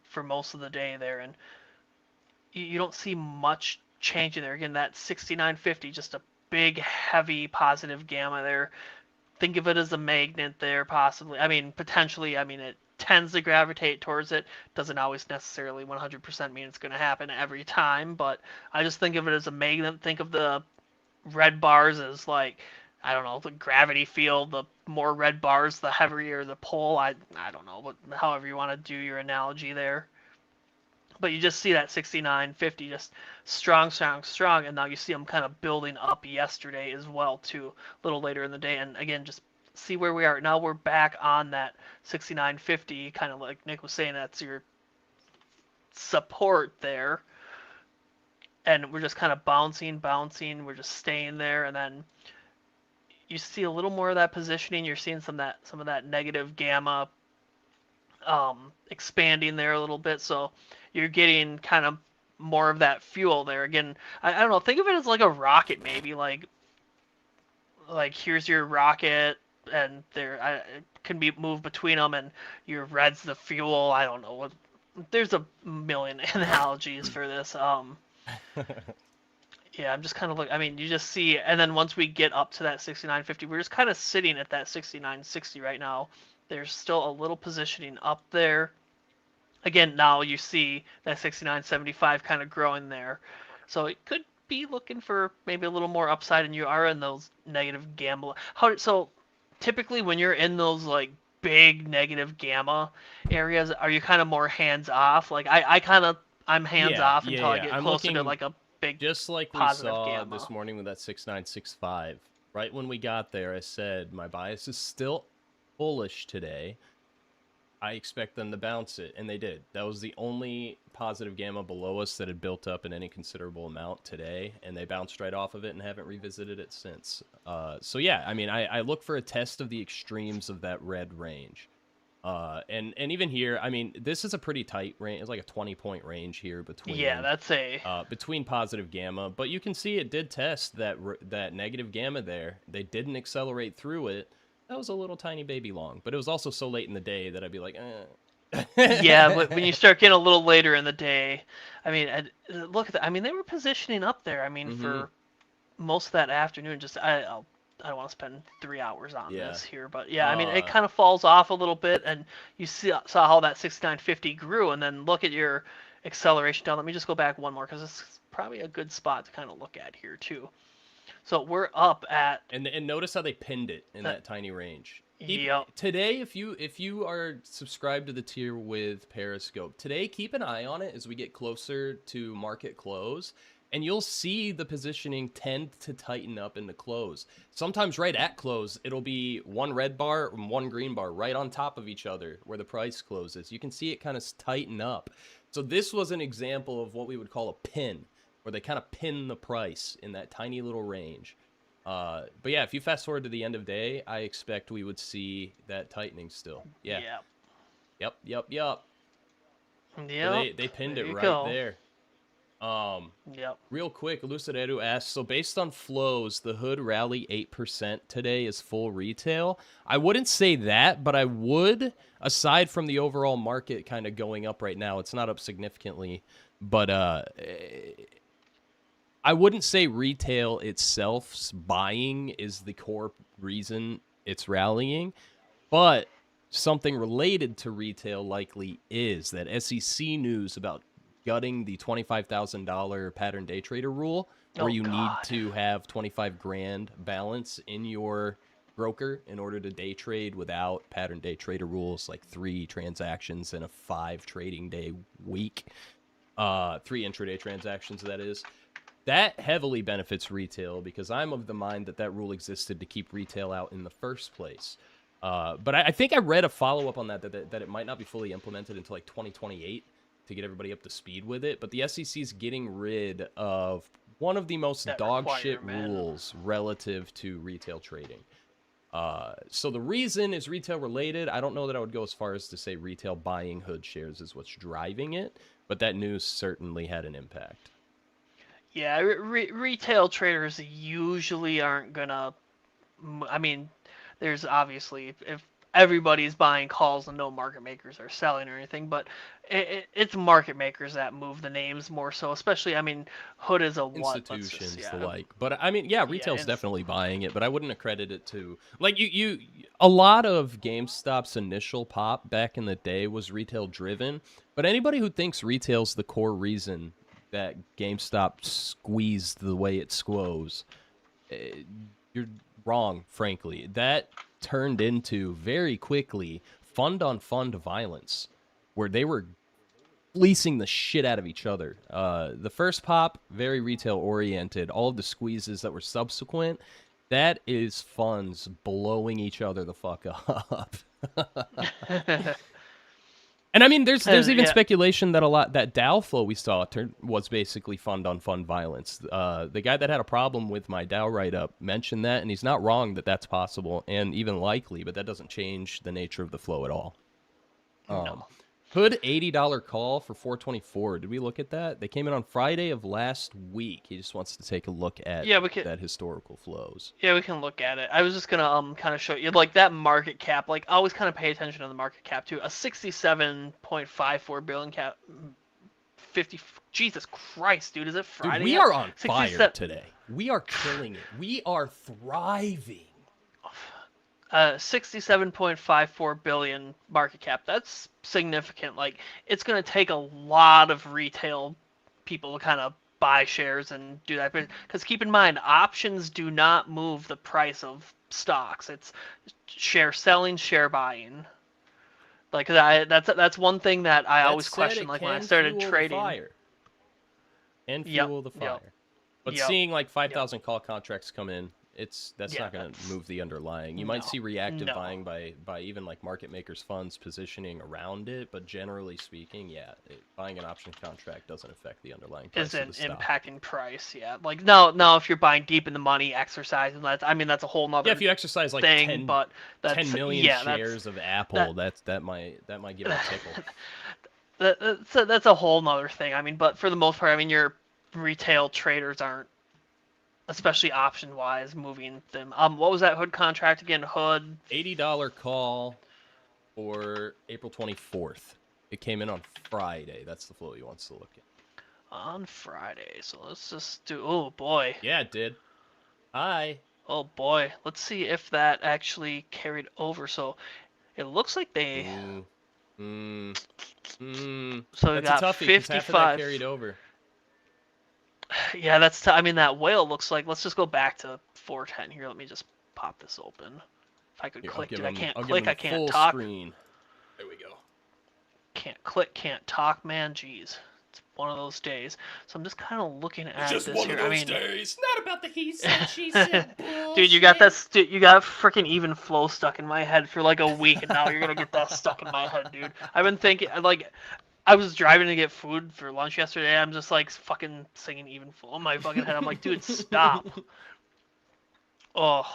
for most of the day there. And you don't see much change in there. Again, that 69.50, just a big, heavy positive gamma there. Think of it as a magnet there, possibly. I mean, potentially. I mean, it tends to gravitate towards it. Doesn't always necessarily 100% mean it's going to happen every time, but I just think of it as a magnet. Think of the red bars as like, I don't know, the gravity field. The more red bars, the heavier the pull. I don't know, but however you want to do your analogy there. But you just see that 69.50 just strong, strong, strong, and now you see them kind of building up yesterday as well too, a little later in the day. And again, just see where we are now. We're back on that 69.50, kind of like Nick was saying. That's your support there, and we're just kind of bouncing. We're just staying there, and then you see a little more of that positioning. You're seeing some of that negative gamma expanding there a little bit, so you're getting kind of more of that fuel there. Again, I don't know, think of it as like a rocket, maybe like here's your rocket, and there it can be moved between them, and your red's the fuel. I don't know what. There's a million analogies for this. Yeah, I'm just kind of like, I mean, you just see, and then once we get up to that 69.50, we're just kind of sitting at that 69.60 right now. There's still a little positioning up there. Again, now you see that 69.75 kind of growing there. So it could be looking for maybe a little more upside, and you are in those negative gamma. So typically when you're in those like big negative gamma areas, are you kind of more hands off? Like I'm hands off until I get closer to like a big just like we saw gamma this morning with that 6965. Right when we got there, I said my bias is still bullish today. I expect them to bounce it, and they did. That was the only positive gamma below us that had built up in any considerable amount today, and they bounced right off of it and haven't revisited it since. So yeah, I mean, I look for a test of the extremes of that red range. And even here, I mean, this is a pretty tight range. It's like a 20-point range here between between positive gamma, but you can see it did test that negative gamma there. They didn't accelerate through it. That was a little tiny baby long, but it was also so late in the day that I'd be like, eh. Yeah, but when you start getting a little later in the day, I mean, look at that. I mean, they were positioning up there. I mean, for most of that afternoon. Just I don't want to spend 3 hours on this here, but yeah, I mean, it kind of falls off a little bit, and you saw how that 69.50 grew, and then look at your acceleration down. Let me just go back one more, because this is probably a good spot to kind of look at here too. So we're up at and notice how they pinned it in that tiny range. Yep. Today, if you are subscribed to the tier with Periscope, today keep an eye on it as we get closer to market close, and you'll see the positioning tend to tighten up in the close. Sometimes right at close, it'll be one red bar and one green bar right on top of each other where the price closes. You can see it kind of tighten up. So this was an example of what we would call a pin, where they kind of pin the price in that tiny little range. But yeah, if you fast forward to the end of day, I expect we would see that tightening still. Yeah. Yep. Yep. So they pinned it right there. Real quick, Lucideru asks, so based on flows, the Hood rally 8% today is full retail. I wouldn't say that, but I would, aside from the overall market kind of going up right now. It's not up significantly, but I wouldn't say retail itself's buying is the core reason it's rallying, but something related to retail likely is that SEC news about gutting the $25,000 pattern day trader rule, where you need to have 25 grand balance in your broker in order to day trade without pattern day trader rules, like 3 transactions in a 5 trading day week, 3 intraday transactions, that is. That heavily benefits retail, because I'm of the mind that rule existed to keep retail out in the first place. But I think I read a follow-up on that it might not be fully implemented until like 2028 to get everybody up to speed with it. But the SEC is getting rid of one of the most dog shit rules relative to retail trading. So the reason is retail related. I don't know that I would go as far as to say retail buying Hood shares is what's driving it, but that news certainly had an impact. Yeah, retail traders usually aren't gonna. I mean, there's obviously, if everybody's buying calls and no market makers are selling or anything, but it's market makers that move the names more so. Especially, I mean, Hood is a what? Let's just, Institutions, yeah, the like. But I mean, yeah, yeah, retail's definitely buying it, but I wouldn't accredit it to like a lot of GameStop's initial pop back in the day was retail driven, but anybody who thinks retail's the core reason that GameStop squeezed the way it squoze, you're wrong, frankly. That turned into very quickly fund on fund violence where they were fleecing the shit out of each other. The first pop, very retail oriented. All of the squeezes that were subsequent, that is funds blowing each other the fuck up. And I mean, there's even speculation that that DAO flow we saw was basically fund on fund violence. The guy that had a problem with my DAO write up mentioned that, and he's not wrong that that's possible and even likely, but that doesn't change the nature of the flow at all. No. Hood $80 call for 424. Did we look at that? They came in on Friday of last week. He just wants to take a look at that historical flows. Yeah, we can look at it. I was just gonna kind of show you like that market cap. Like always, kind of pay attention to the market cap too. A 67.54 billion cap. 50. Jesus Christ, dude! Is it Friday? Dude, we are on fire today. We are killing it. We are thriving. 67.54 billion market cap. That's significant. Like, it's going to take a lot of retail people to kind of buy shares and do that. Because keep in mind, options do not move the price of stocks. It's share selling, share buying. Like, that's one thing that I always question. Like, when I started trading. And fuel the fire. But seeing like 5,000 call contracts come in, that's not going to move the underlying. You might see reactive buying by even like market makers funds positioning around it, but generally speaking, buying an option contract doesn't affect the underlying price of the stock. Impacting price. Like now if you're buying deep in the money, exercising, that's a whole nother if you exercise like thing, 10 million shares of Apple, that might give it a tickle. That's a whole nother thing. I mean, but for the most part, I mean, your retail traders aren't, especially option-wise, moving them. What was that Hood contract again? Hood $80 call for April 24th. It came in on Friday. That's the flow he wants to look at. On Friday. So let's just do. Oh boy. Yeah, it did. Hi. Oh boy. Let's see if that actually carried over. So it looks like they. So we got a toughie, 55. Half of that carried over. Yeah, that's. I mean, that whale looks like. Let's just go back to 410 here. Let me just pop this open. If I could click, dude, I can't click. I can't talk. Screen. There we go. Can't click. Can't talk, man. Jeez, it's one of those days. So I'm just kind of looking at this here. Of those days. Not about the he said, she said. Dude, you got that. You got freaking even flow stuck in my head for like a week, and now you're gonna get that stuck in my head, dude. I've been thinking like. I was driving to get food for lunch yesterday. I'm just like fucking singing even flow in my fucking head. I'm like, dude, stop. Oh.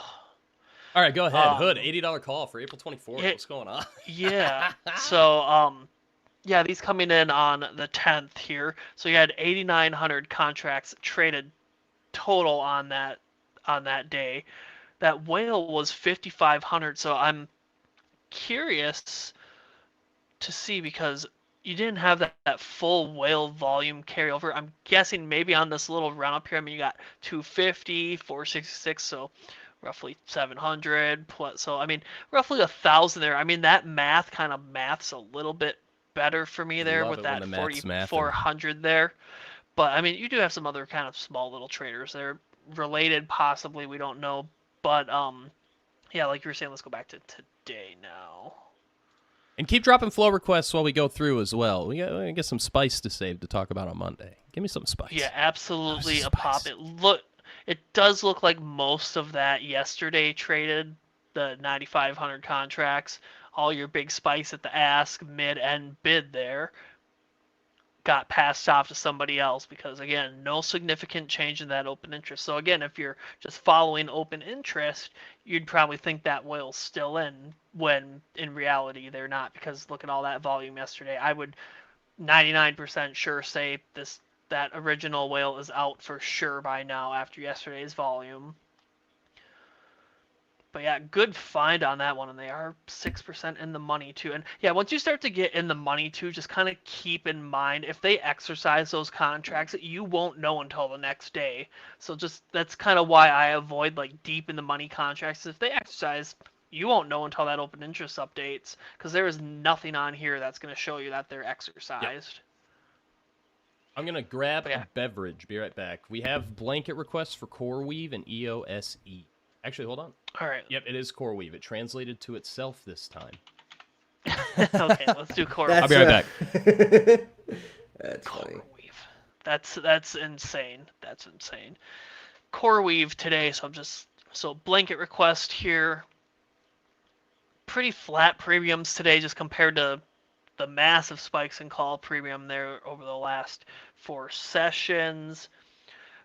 All right, go ahead. Hood, $80 call for April 24th. What's going on? Yeah. So, these coming in on the 10th here. So you had 8,900 contracts traded total on that day. That whale was 5,500. So I'm curious to see because you didn't have that full whale volume carryover. I'm guessing maybe on this little run up here, I mean, you got 250, 466, so roughly 700 plus. So, I mean, roughly 1,000 there. I mean, that math kind of maths a little bit better for me there with that 4,400 there. But, I mean, you do have some other kind of small little traders there. Related, possibly, we don't know. But, yeah, like you were saying, let's go back to today now. And keep dropping flow requests while we go through as well. We get some spice to save to talk about on Monday. Give me some spice. Yeah, absolutely a pop. It does look like most of that yesterday traded, the 9,500 contracts, all your big spice at the ask, mid, and bid there, got passed off to somebody else because, again, no significant change in that open interest. So, again, if you're just following open interest, you'd probably think that whale's still in when in reality they're not because look at all that volume yesterday. I would 99% sure say that original whale is out for sure by now after yesterday's volume. But yeah, good find on that one, and they are 6% in the money too. And yeah, once you start to get in the money too, just kind of keep in mind if they exercise those contracts, you won't know until the next day. So just that's kind of why I avoid like deep in the money contracts. If they exercise, you won't know until that open interest updates, because there is nothing on here that's going to show you that they're exercised. I'm going to grab But yeah. a beverage. Be right back. We have blanket requests for CoreWeave and EOSE. Actually, hold on. All right. Yep, it is CoreWeave. It translated to itself this time. Okay, let's do core. I'll be right back. That's funny. CoreWeave. That's insane. That's insane. CoreWeave today, so blanket request here. Pretty flat premiums today, just compared to the massive spikes in call premium there over the last 4 sessions.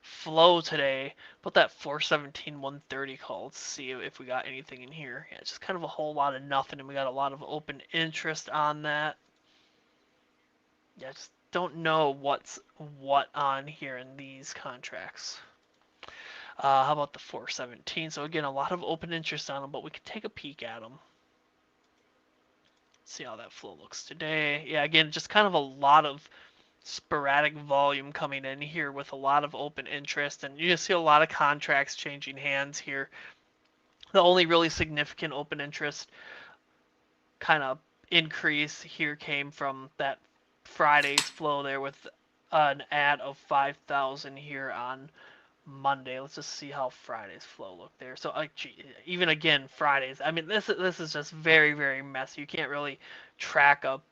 Flow today, put that 417 130 call. Let's see if we got anything in here. Yeah, it's just kind of a whole lot of nothing, and we got a lot of open interest on that. Yeah, I just don't know what's what on here in these contracts. How about the 417? So again, a lot of open interest on them, but we could take a peek at them. See how that flow looks today. Yeah, again, just kind of a lot of sporadic volume coming in here with a lot of open interest, and you just see a lot of contracts changing hands here. The only really significant open interest kind of increase here came from that Friday's flow there with an add of 5,000 here on Monday. Let's just see how Friday's flow looked there. So even again Fridays, I mean this is just very, very messy. You can't really track up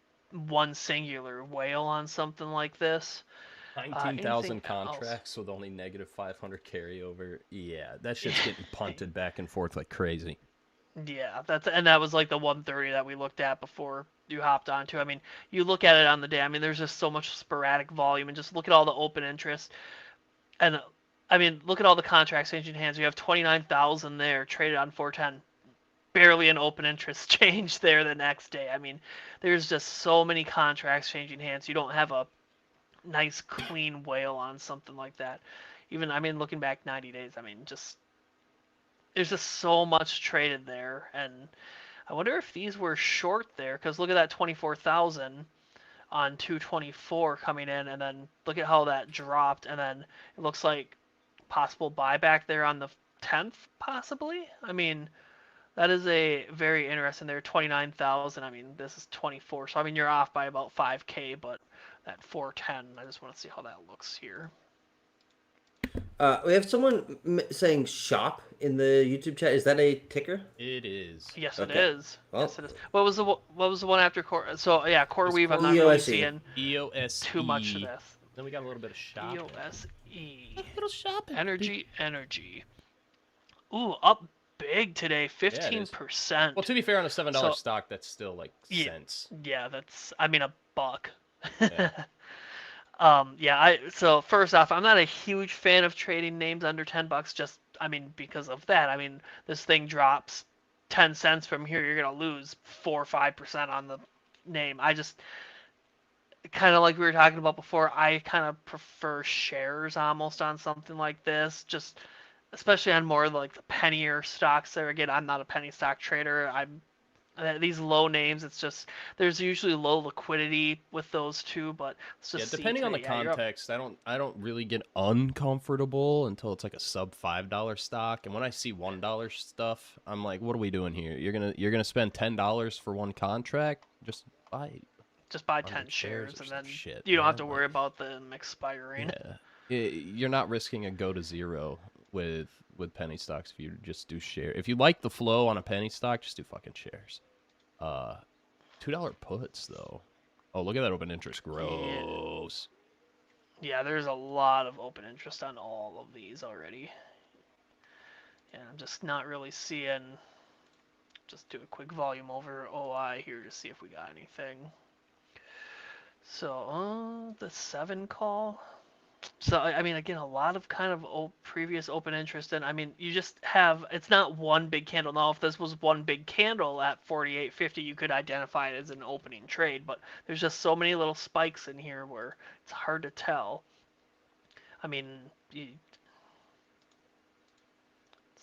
one singular whale on something like this. 19,000 contracts with only negative 500 carryover. Yeah, that shit's getting punted back and forth like crazy. Yeah, that was like the 130 that we looked at before you hopped onto. I mean, you look at it on the day. I mean, there's just so much sporadic volume, and just look at all the open interest. And I mean, look at all the contracts changing hands. You have 29,000 there traded on 410. Barely an open interest change there the next day. I mean, there's just so many contracts changing hands. You don't have a nice clean whale on something like that. Even, I mean, looking back 90 days, I mean, just there's just so much traded there. And I wonder if these were short there, because look at that 24,000 on 224 coming in, and then look at how that dropped, and then it looks like possible buyback there on the 10th, possibly. I mean, that is a very interesting there. 29,000. I mean, this is 24, so I mean you're off by about 5K, but that 410. I just want to see how that looks here. We have someone saying shop in the YouTube chat. Is that a ticker? It is. Yes, Okay. it is. Well, yes, it is. What was the one after core? So yeah, CoreWeave. I'm not really seeing EOSE. too much of this. Then we got a little bit of shopping. EOSE. A little shopping. Energy. Ooh, up big today, 15%. Well, to be fair, on a $7 stock, that's still like cents. Yeah, that's, I mean, a buck. Yeah. So first off, I'm not a huge fan of trading names under $10. Just, I mean, because of that. I mean, this thing drops 10 cents from here, you're gonna lose 4 or 5% on the name. I just kind of like we were talking about before. I kind of prefer shares almost on something like this, just especially on more like the pennier stocks. There again, I'm not a penny stock trader. These low names, it's just there's usually low liquidity with those two, but let's just depending on the context, I don't really get uncomfortable until it's like a sub $5 stock, and when I see $1 stuff, I'm like, what are we doing here? You're gonna spend $10 for one contract? Just buy 10 shares, and then shit, you don't have to worry about them expiring. Yeah, you're not risking a go to zero with penny stocks if you just do share. If you like the flow on a penny stock, just do fucking shares. $2 puts though. Oh, look at that open interest. Gross. Yeah, there's a lot of open interest on all of these already. And I'm just not really seeing. Just do a quick volume over OI here to see if we got anything. So, the 7 call. So, I mean, again, a lot of kind of previous open interest. And, I mean, you just have, it's not one big candle. Now, if this was one big candle at 48.50, you could identify it as an opening trade. But there's just so many little spikes in here where it's hard to tell. I mean, let's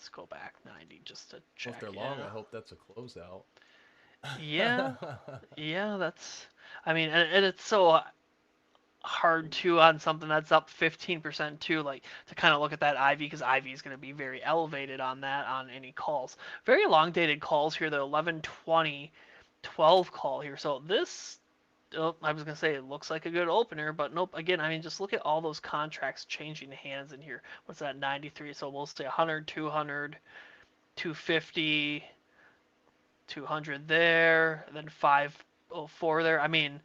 just go back 90 just to Well, check. if they're long, I hope that's a closeout. Yeah, yeah, that's. I mean, and it's so hard too on something that's up 15% too, like to kind of look at that IV because IV is going to be very elevated on that on any calls. Very long dated calls here, the 11:20, 12 call here. So this, oh, I was going to say it looks like a good opener, but nope. Again, I mean, just look at all those contracts changing hands in here. What's that? 93. So we'll say 100, 200, 250, 200 there, and then 504 there. I mean,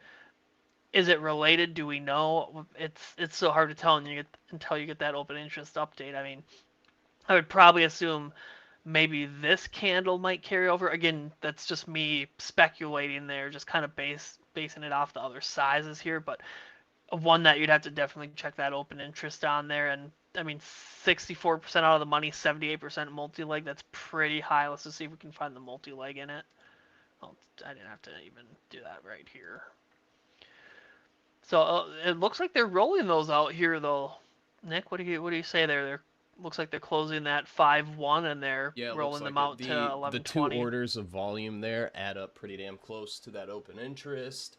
is it related? Do we know? It's so hard to tell until you get that open interest update. I mean, I would probably assume maybe this candle might carry over. Again, that's just me speculating there, just kind of basing it off the other sizes here, but one that you'd have to definitely check that open interest on there. And I mean, 64% out of the money, 78% multi-leg. That's pretty high. Let's just see if we can find the multi-leg in it. Oh, I didn't have to even do that right here. So it looks like they're rolling those out here, though. Nick, what do you say there? Looks like they're closing that 5-1 and they're rolling them out to 11:20. The two orders of volume there add up pretty damn close to that open interest.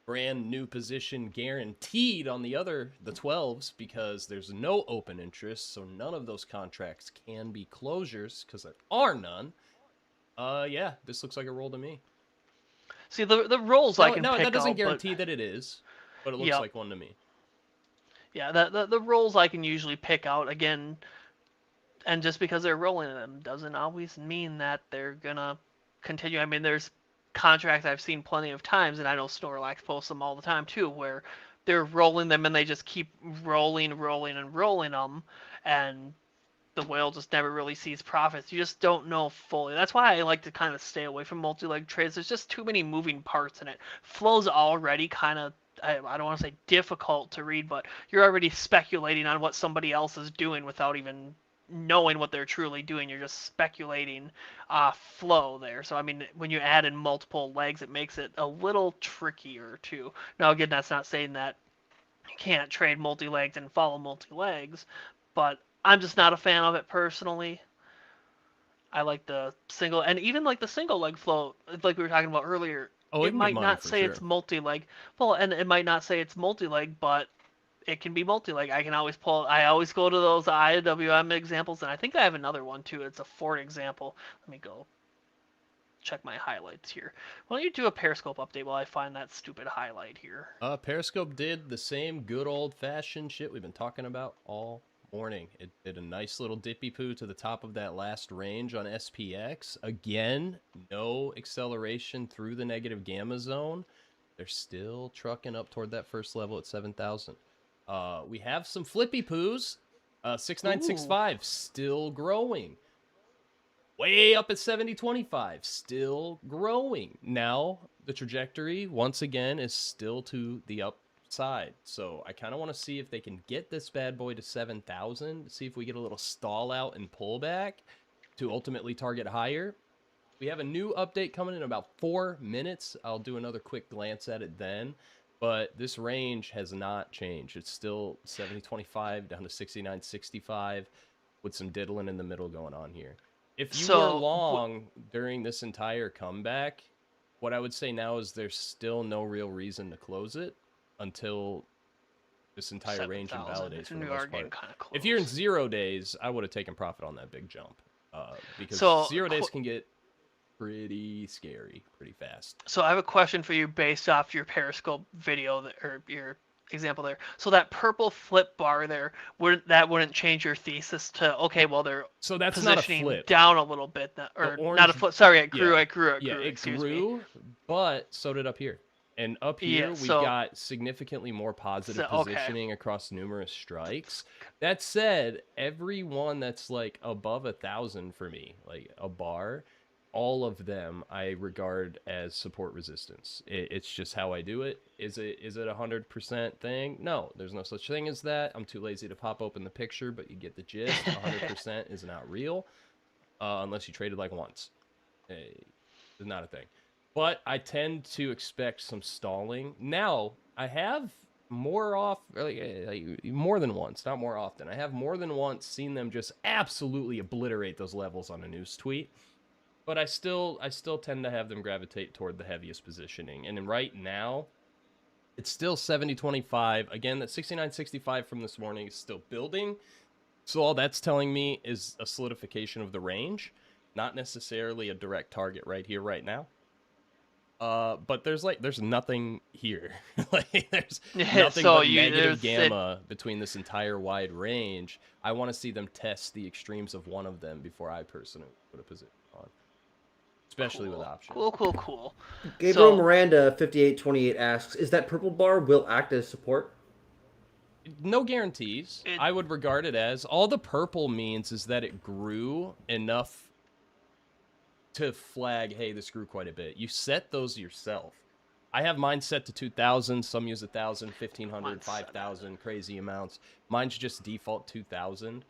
Brand new position guaranteed on the 12s because there's no open interest, so none of those contracts can be closures because there are none. Yeah, this looks like a roll to me. See, the rolls I can pick out. No, that doesn't guarantee that it is, but it looks like one to me. Yeah, the rolls I can usually pick out, again, and just because they're rolling them doesn't always mean that they're gonna continue. I mean, there's contracts I've seen plenty of times, and I know Snorlax posts them all the time too, where they're rolling them and they just keep rolling them, and the whale just never really sees profits. You just don't know fully. That's why I like to kind of stay away from multi-leg trades. There's just too many moving parts in it. Flow's already kind of, I don't want to say difficult to read, but you're already speculating on what somebody else is doing without even knowing what they're truly doing. You're just speculating flow there. So, I mean, when you add in multiple legs, it makes it a little trickier too. Now, again, that's not saying that you can't trade multi-legs and follow multi-legs, but I'm just not a fan of it personally. I like the single, and even like the single leg flow, like we were talking about earlier. Oh, it might not say it's multi-leg. Well, and it might not say it's multi-leg, but it can be multi-leg. I always go to those IWM examples, and I think I have another one too. It's a Ford example. Let me go check my highlights here. Why don't you do a Periscope update while I find that stupid highlight here? Periscope did the same good old-fashioned shit we've been talking about all morning. It did a nice little dippy poo to the top of that last range on SPX. Again, no acceleration through the negative gamma zone. They're still trucking up toward that first level at 7,000. We have some flippy poos. 6965 still growing. Way up at 7025, still growing. Now the trajectory once again is still to the upside. So I kind of want to see if they can get this bad boy to 7,000. See if we get a little stall out and pullback to ultimately target higher. We have a new update coming in about 4 minutes. I'll do another quick glance at it then. But this range has not changed. It's still 70.25 down to 69.65 with some diddling in the middle going on here. If you were long during this entire comeback, what I would say now is there's still no real reason to close it until this entire range invalidates for the most part. If you're in 0 days, I would have taken profit on that big jump. Because 0 days can get pretty scary pretty fast. So I have a question for you based off your Periscope video or your example there. So that purple flip bar there, wouldn't change your thesis to, okay, well, they're so that's positioning not a flip. Down a little bit, or orange, not a flip. Sorry, it grew. It Excuse grew, me. but so did up here. And up here, we got significantly more positive positioning across numerous strikes. That said, every one that's like above 1,000 for me, like a bar, all of them I regard as support resistance. It's just how I do it. Is it 100% thing? No, there's no such thing as that. I'm too lazy to pop open the picture, but you get the gist. 100% is not real unless you traded like once. It's not a thing. But I tend to expect some stalling. Now, I have more than once, not more often. I have more than once seen them just absolutely obliterate those levels on a news tweet. But I still tend to have them gravitate toward the heaviest positioning. And right now, it's still 70-25. Again, that 69-65 from this morning is still building. So all that's telling me is a solidification of the range, not necessarily a direct target right here, right now. But there's nothing here. Like there's nothing So but you- negative there's- gamma between this entire wide range. I want to see them test the extremes of one of them before I personally put a position on, especially with options. Cool. Gabriel So- Miranda 5828 asks, "Is that purple bar will act as support?" No guarantees. I would regard it as all the purple means is that it grew enough to flag, hey, this grew quite a bit. You set those yourself. I have mine set to 2,000. Some use 1,000, 1,500, 5,000, crazy amounts. Mine's just default 2,000.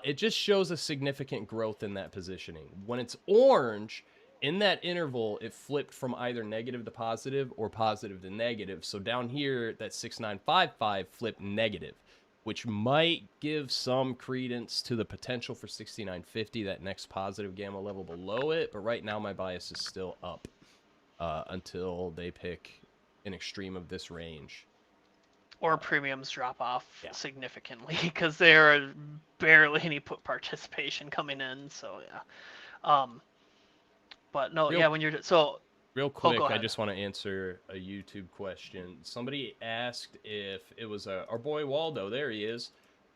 It just shows a significant growth in that positioning. When it's orange, in that interval, it flipped from either negative to positive or positive to negative. So down here, that 6955 flipped negative, which might give some credence to the potential for 6950, that next positive gamma level below it. But right now, my bias is still up until they pick an extreme of this range. Or premiums drop off Yeah. significantly because there are barely any put participation coming in. So yeah. But no, Real- yeah, when you're so Real quick, go I ahead. just want to answer a YouTube question. Somebody asked if it was our boy Waldo. There he is.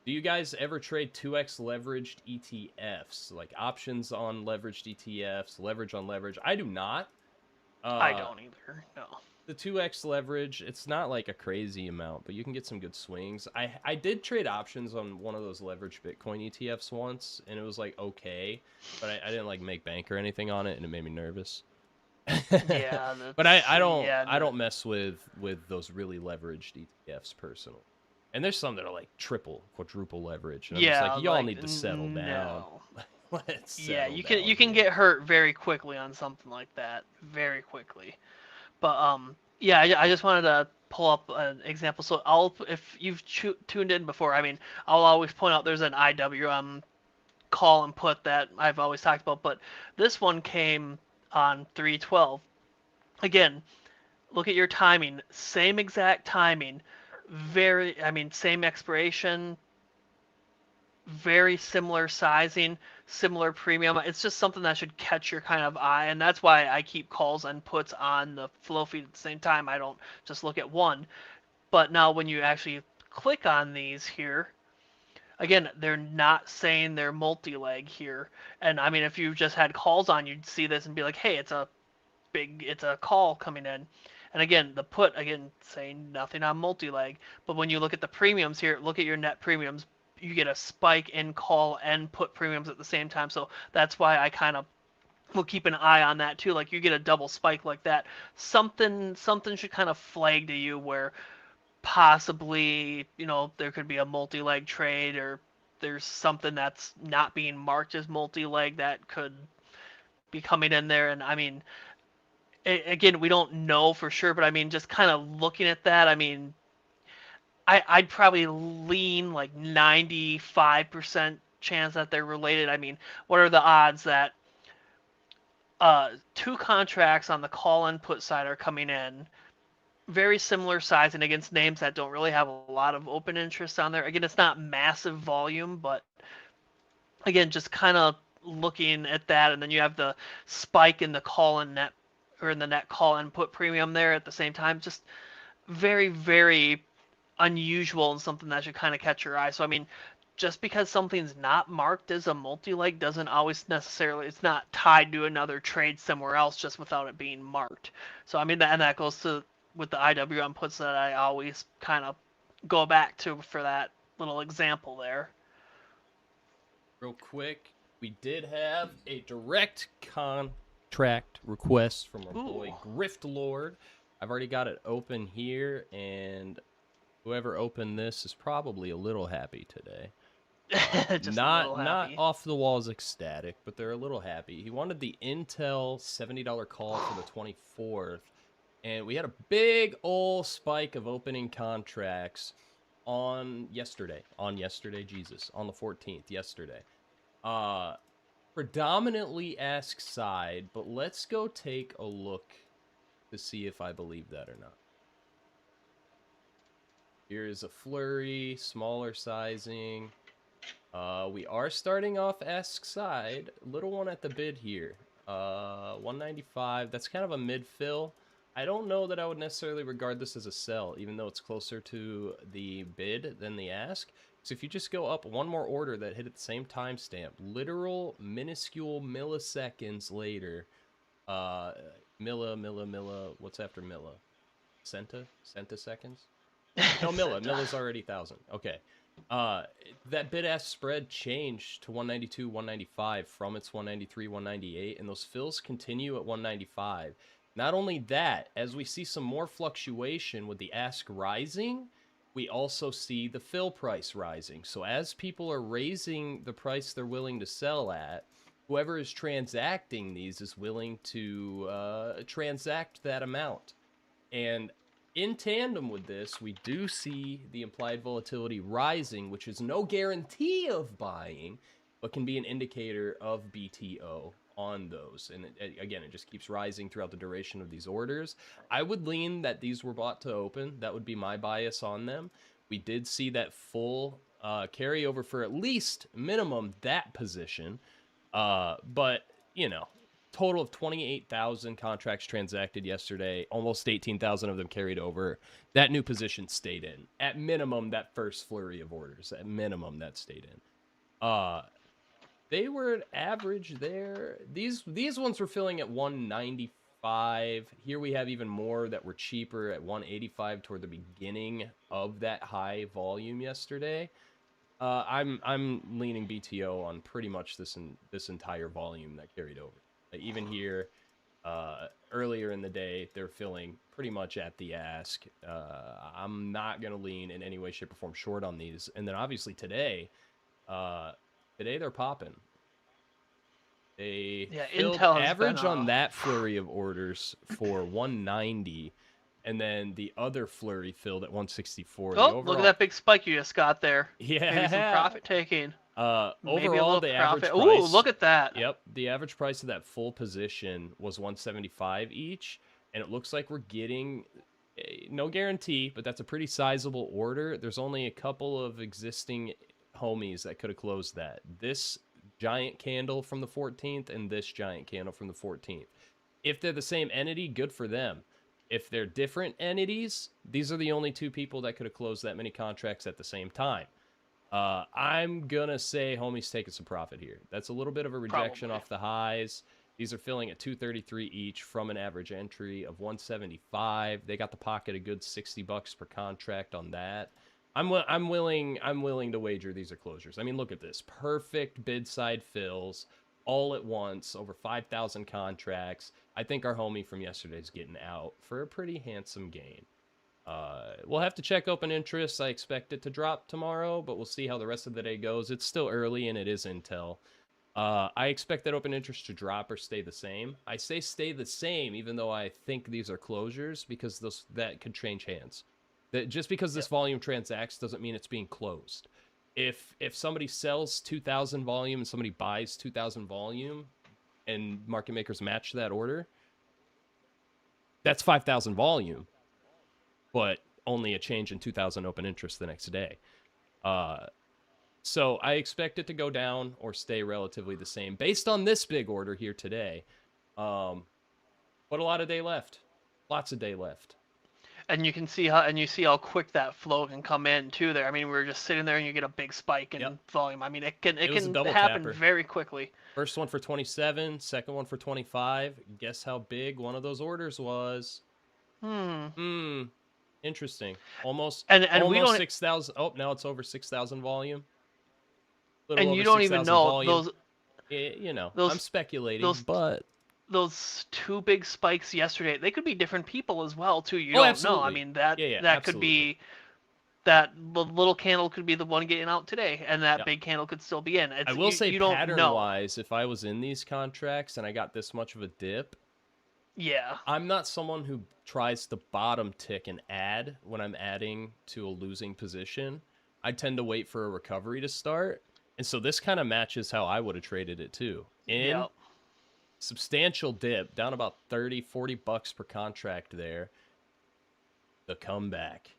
Do you guys ever trade 2x leveraged ETFs, like options on leveraged ETFs, leverage on leverage? I do not. I don't either. No. The 2x leverage, it's not like a crazy amount, but you can get some good swings. I did trade options on one of those leveraged Bitcoin ETFs once, and it was like okay, but I didn't like make bank or anything on it, and it made me nervous. Yeah, But I don't yeah, I don't mess with those really leveraged ETFs personally. And there's some that are like triple, quadruple leverage. And I'm just like, y'all need to settle down. No. Let's Yeah, settle you down can here. get hurt very quickly on something like that, very quickly. But yeah, I just wanted to pull up an example. So if you've tuned in before, I mean, I'll always point out there's an IWM call and put that I've always talked about, but this one came on 312. Again, look at your timing, same exact timing, same expiration, very similar sizing, similar premium. It's just something that should catch your kind of eye, and that's why I keep calls and puts on the flow feed at the same time. I don't just look at one. But now when you actually click on these here, again, they're not saying they're multi-leg here. And I mean, if you just had calls on, you'd see this and be like, hey, it's a call coming in. And again, the put, again, saying nothing on multi-leg. But when you look at the premiums here, look at your net premiums, you get a spike in call and put premiums at the same time. So that's why I kind of will keep an eye on that too. Like you get a double spike like that. Something should kind of flag to you where possibly, there could be a multi-leg trade or there's something that's not being marked as multi-leg that could be coming in there. And I mean, again, we don't know for sure, but I mean, just kind of looking at that, I mean, I'd probably lean like 95% chance that they're related. I mean, what are the odds that two contracts on the call and put side are coming in, very similar sizing against names that don't really have a lot of open interest on there? Again, it's not massive volume, but again, just kind of looking at that, and then you have the spike in the call and net, or in the net call and put premium there at the same time. Just very, very unusual and something that should kind of catch your eye. So I mean, just because something's not marked as a multi-leg doesn't always necessarily, it's not tied to another trade somewhere else just without it being marked. So I mean, that goes to with the IWM puts that I always kind of go back to for that little example there. Real quick, we did have a direct contract request from our boy Grift Lord. I've already got it open here, and whoever opened this is probably a little happy today. Just not a little not happy. off the walls ecstatic, but they're a little happy. He wanted the Intel $70 call for the 24th And we had a big old spike of opening contracts on yesterday, on the 14th, yesterday. Predominantly ask side, but let's go take a look to see if I believe that or not. Here's a flurry, smaller sizing. We are starting off ask side. Little one at the bid here. 195. That's kind of a mid-fill. I don't know that I would necessarily regard this as a sell, even though it's closer to the bid than the ask. So if you just go up one more order that hit at the same timestamp, literal minuscule milliseconds later, Milla, what's after Milla? Centa seconds? No, Milla's already 1,000. Okay. That bid-ask spread changed to 192, 195 from its 193, 198, and those fills continue at 195. Not only that, as we see some more fluctuation with the ask rising, we also see the fill price rising. So as people are raising the price they're willing to sell at, whoever is transacting these is willing to transact that amount. And in tandem with this, we do see the implied volatility rising, which is no guarantee of buying, but can be an indicator of BTO on those. And again, it just keeps rising throughout the duration of these orders. I would lean that these were bought to open. That would be my bias on them. We did see that full carryover for at least minimum that position. But, you know, total of 28,000 contracts transacted yesterday. Almost 18,000 of them carried over. That new position stayed in. At minimum, that first flurry of orders. At minimum, that stayed in. They were an average there. These ones were filling at 195. Here we have even more that were cheaper at 185 toward the beginning of that high volume yesterday. I'm leaning BTO on pretty much this entire volume that carried over. Even here, earlier in the day, they're filling pretty much at the ask. I'm not going to lean in any way, shape, or form short on these. And then obviously today they're popping. They filled average on that flurry of orders for 190, and then the other flurry filled at 164. Oh, look at that big spike you just got there. Yeah. Maybe some profit taking. Overall, the average price. Ooh, look at that. Yep, the average price of that full position was 175 each, and it looks like we're getting no guarantee, but that's a pretty sizable order. There's only a couple of existing homies that could have closed that. This giant candle from the 14th and this giant candle from the 14th. If they're the same entity, good for them. If they're different entities, these are the only two people that could have closed that many contracts at the same time. I'm gonna say homies taking some profit here. That's a little bit of a rejection off the highs. These are filling at 233 each from an average entry of 175. They got the pocket a good $60 per contract on that. I'm willing to wager these are closures. I mean, look at this. Perfect bid side fills all at once, over 5,000 contracts. I think our homie from yesterday's getting out for a pretty handsome gain. We'll have to check open interest. I expect it to drop tomorrow, but we'll see how the rest of the day goes. It's still early and it is Intel. I expect that open interest to drop or stay the same. I say stay the same, even though I think these are closures, because that could change hands. That just because this volume transacts doesn't mean it's being closed. If somebody sells 2,000 volume and somebody buys 2,000 volume, and market makers match that order, that's 5,000 volume, but only a change in 2,000 open interest the next day. So I expect it to go down or stay relatively the same based on this big order here today. But a lot of day left. Lots of day left. And you can see how quick that flow can come in too there. I mean, we're just sitting there and you get a big spike in volume. I mean, it can happen very quickly. First one for 27, second one for 25. Guess how big one of those orders was? Interesting. Almost 6,000. Oh, now it's over 6,000 volume. And you don't even know those. You know, I'm speculating, but those two big spikes yesterday, they could be different people as well too. You don't know. I mean, that could be that little candle could be the one getting out today, and that big candle could still be in. I will say, pattern-wise, if I was in these contracts and I got this much of a dip, Yeah. I'm not someone who tries to bottom tick and add when I'm adding to a losing position. I tend to wait for a recovery to start. And so this kind of matches how I would have traded it too. In Yep. substantial dip, down about 30, 40 bucks per contract there. The comeback.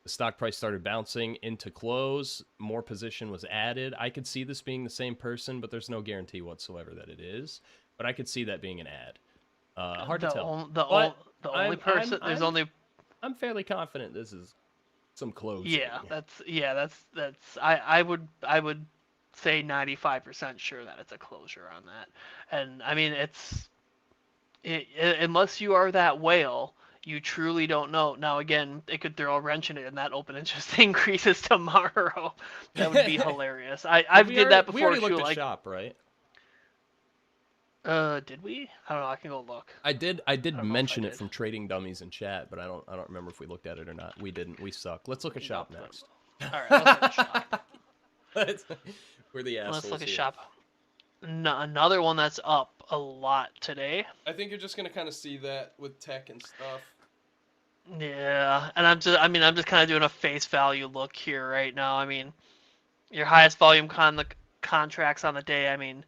The stock price started bouncing into close. More position was added. I could see this being the same person, but there's no guarantee whatsoever that it is. But I could see that being an ad. Hard to tell. But The only person there's only I'm fairly confident this is some closing. that's I would say 95% sure that it's a closure on that. And I mean unless you are that whale, you truly don't know. Now again, it could throw a wrench in it and that open interest increases tomorrow. That would be hilarious. I did that before. We already looked too, at like, shop, right? Did we? I don't know. I can go look. I did know mention if I it did. from Trading Dummies in chat, but I don't remember if we looked at it or not. We didn't. We suck. Let's look at shop Nope. next. All right, let's look at shop. We're the assholes. Let's look at here. shop. Another one that's up a lot today. I think you're just gonna kind of see that with tech and stuff. Yeah, and I'm just kind of doing a face value look here right now. I mean, your highest volume contracts on the day. I mean,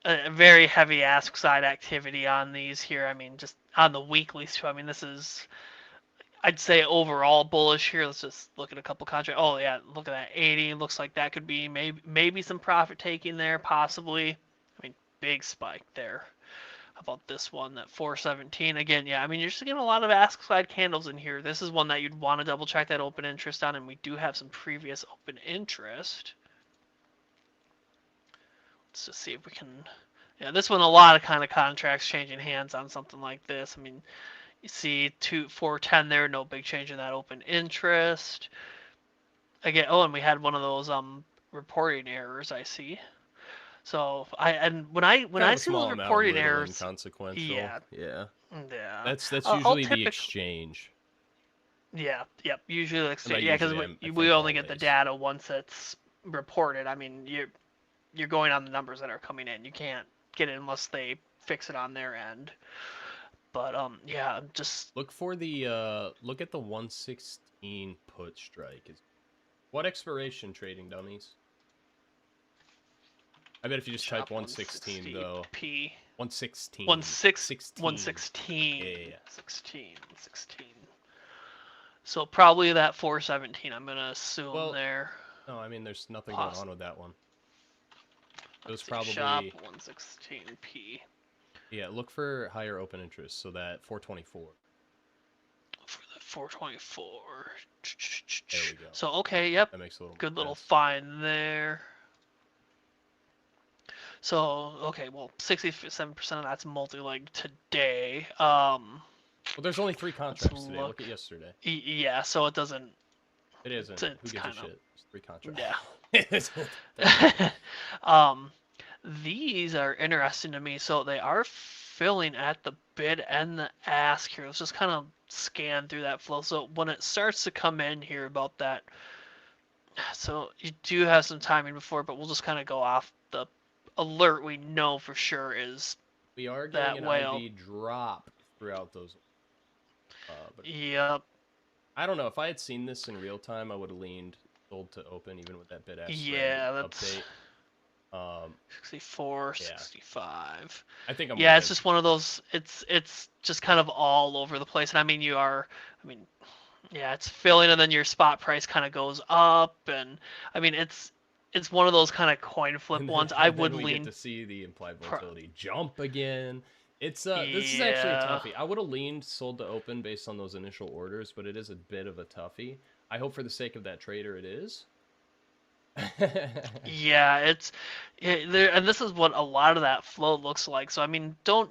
a very heavy ask side activity on these here. I mean, just on the weeklies too. I mean, this is, I'd say overall bullish here. Let's just look at a couple contracts. Oh yeah, look at that 80. Looks like that could be maybe some profit taking there, possibly. I mean, big spike there. How about this one, that 417? Again, yeah, I mean, you're just getting a lot of ask side candles in here. This is one that you'd want to double check that open interest on, and we do have some previous open interest. Let's just see if we can. Yeah, this one, a lot of kind of contracts changing hands on something like this. I mean, you see 410 there, no big change in that open interest. Again, oh, and we had one of those reporting errors, I see. So when I see those reporting errors, inconsequential. yeah. That's I'll usually the exchange. Yeah, yep. Usually, By yeah, because usually, we only get always. the data once it's reported. I mean, you're going on the numbers that are coming in. You can't get it unless they fix it on their end. But yeah, just look for the look at the 116 put strike. What expiration, Trading Dummies? I bet if you just type 116 though. P 116. 116. Yeah. 16. So probably that 417. I'm gonna assume there. No, I mean there's nothing going on with that one. It was probably shop 116p. Yeah, look for higher open interest, so that 424. For the 424. There we go. So okay, yep. That makes a little good little sense. find there. So okay, well, 67% of that's multi-leg today. Well, there's only 3 contracts today. Look at yesterday. Yeah, so it doesn't. It isn't. It's Who gives a shit? It's 3 contracts. Yeah. These are interesting to me. So they are filling at the bid and the ask here. Let's just kind of scan through that flow. So when it starts to come in here about that, so you do have some timing before, but we'll just kind of go off the alert we know for sure is we are getting an IV drop throughout those. But yep. I don't know. If I had seen this in real time, I would have leaned sold to open even with that bid-ask that's update. 64, yeah. 65. I think I'm. Yeah, it's just one of those. It's just kind of all over the place, and I mean it's filling, and then your spot price kind of goes up, and I mean it's one of those kind of coin flip ones. I would lean get to see the implied volatility jump again. It's this is actually a toughie. I would have leaned sold to open based on those initial orders, but it is a bit of a toughie. I hope for the sake of that trader it is. Yeah, and this is what a lot of that flow looks like. So I mean, don't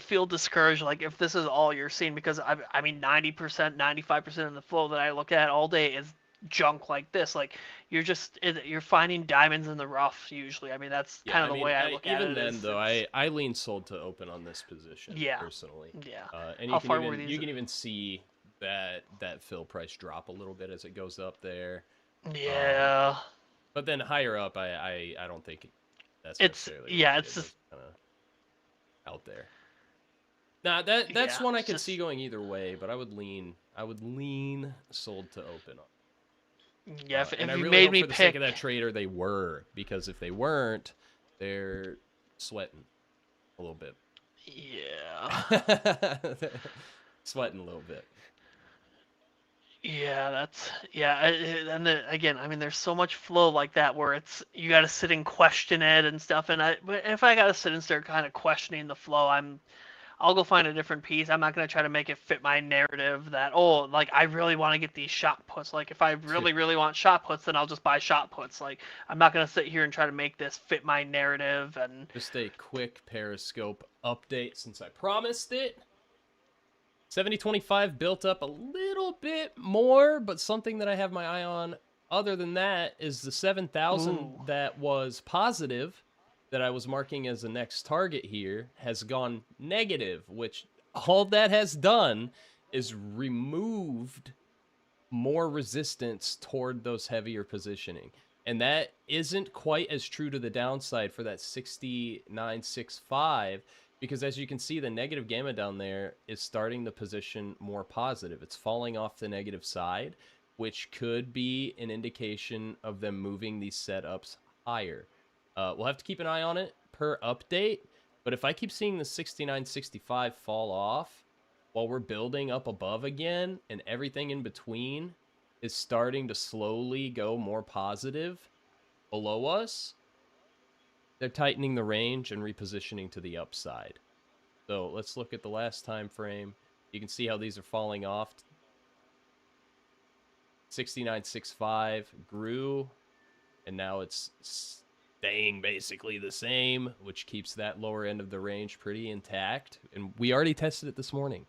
feel discouraged. Like if this is all you're seeing, because I mean, 90%, 95% of the flow that I look at all day is junk like this. Like you're finding diamonds in the rough usually. I mean, that's kind of the way I look at it. Even then, though, I lean sold to open on this position. Yeah. Personally. Yeah. And How far were these? You can even see that fill price drop a little bit as it goes up there. Yeah. But then higher up, I don't think that's it's necessarily. yeah, it's just kind of out there. Nah, that's Yeah, one I it's could just- see going either way, but I would lean sold to open up. Yeah, if And I you really made hope me for the sake of pick, that trader they were, because if they weren't, they're sweating a little bit. yeah, Sweating a little bit. yeah, and then again, I mean, there's so much flow like that where it's you got to sit and question it and stuff. But if I got to sit and start kind of questioning the flow, I'll go find a different piece. I'm not gonna try to make it fit my narrative that like I really want to get these shot puts. Like if I really want shot puts, then I'll just buy shot puts. Like I'm not gonna sit here and try to make this fit my narrative and Just a quick Periscope update since I promised it. 7025 built up a little bit more, but something that I have my eye on other than that is the 7,000 Ooh. that was positive that I was marking as the next target here has gone negative, which all that has done is removed more resistance toward those heavier positioning. And that isn't quite as true to the downside for that 6965, because as you can see, the negative gamma down there is starting to position more positive. It's falling off the negative side, which could be an indication of them moving these setups higher. We'll have to keep an eye on it per update, but if I keep seeing the 6965 fall off while we're building up above again and everything in between is starting to slowly go more positive below us, they're tightening the range and repositioning to the upside. So let's look at the last time frame. You can see how these are falling off. 6965 grew, and now it's staying basically the same, which keeps that lower end of the range pretty intact. And we already tested it this morning.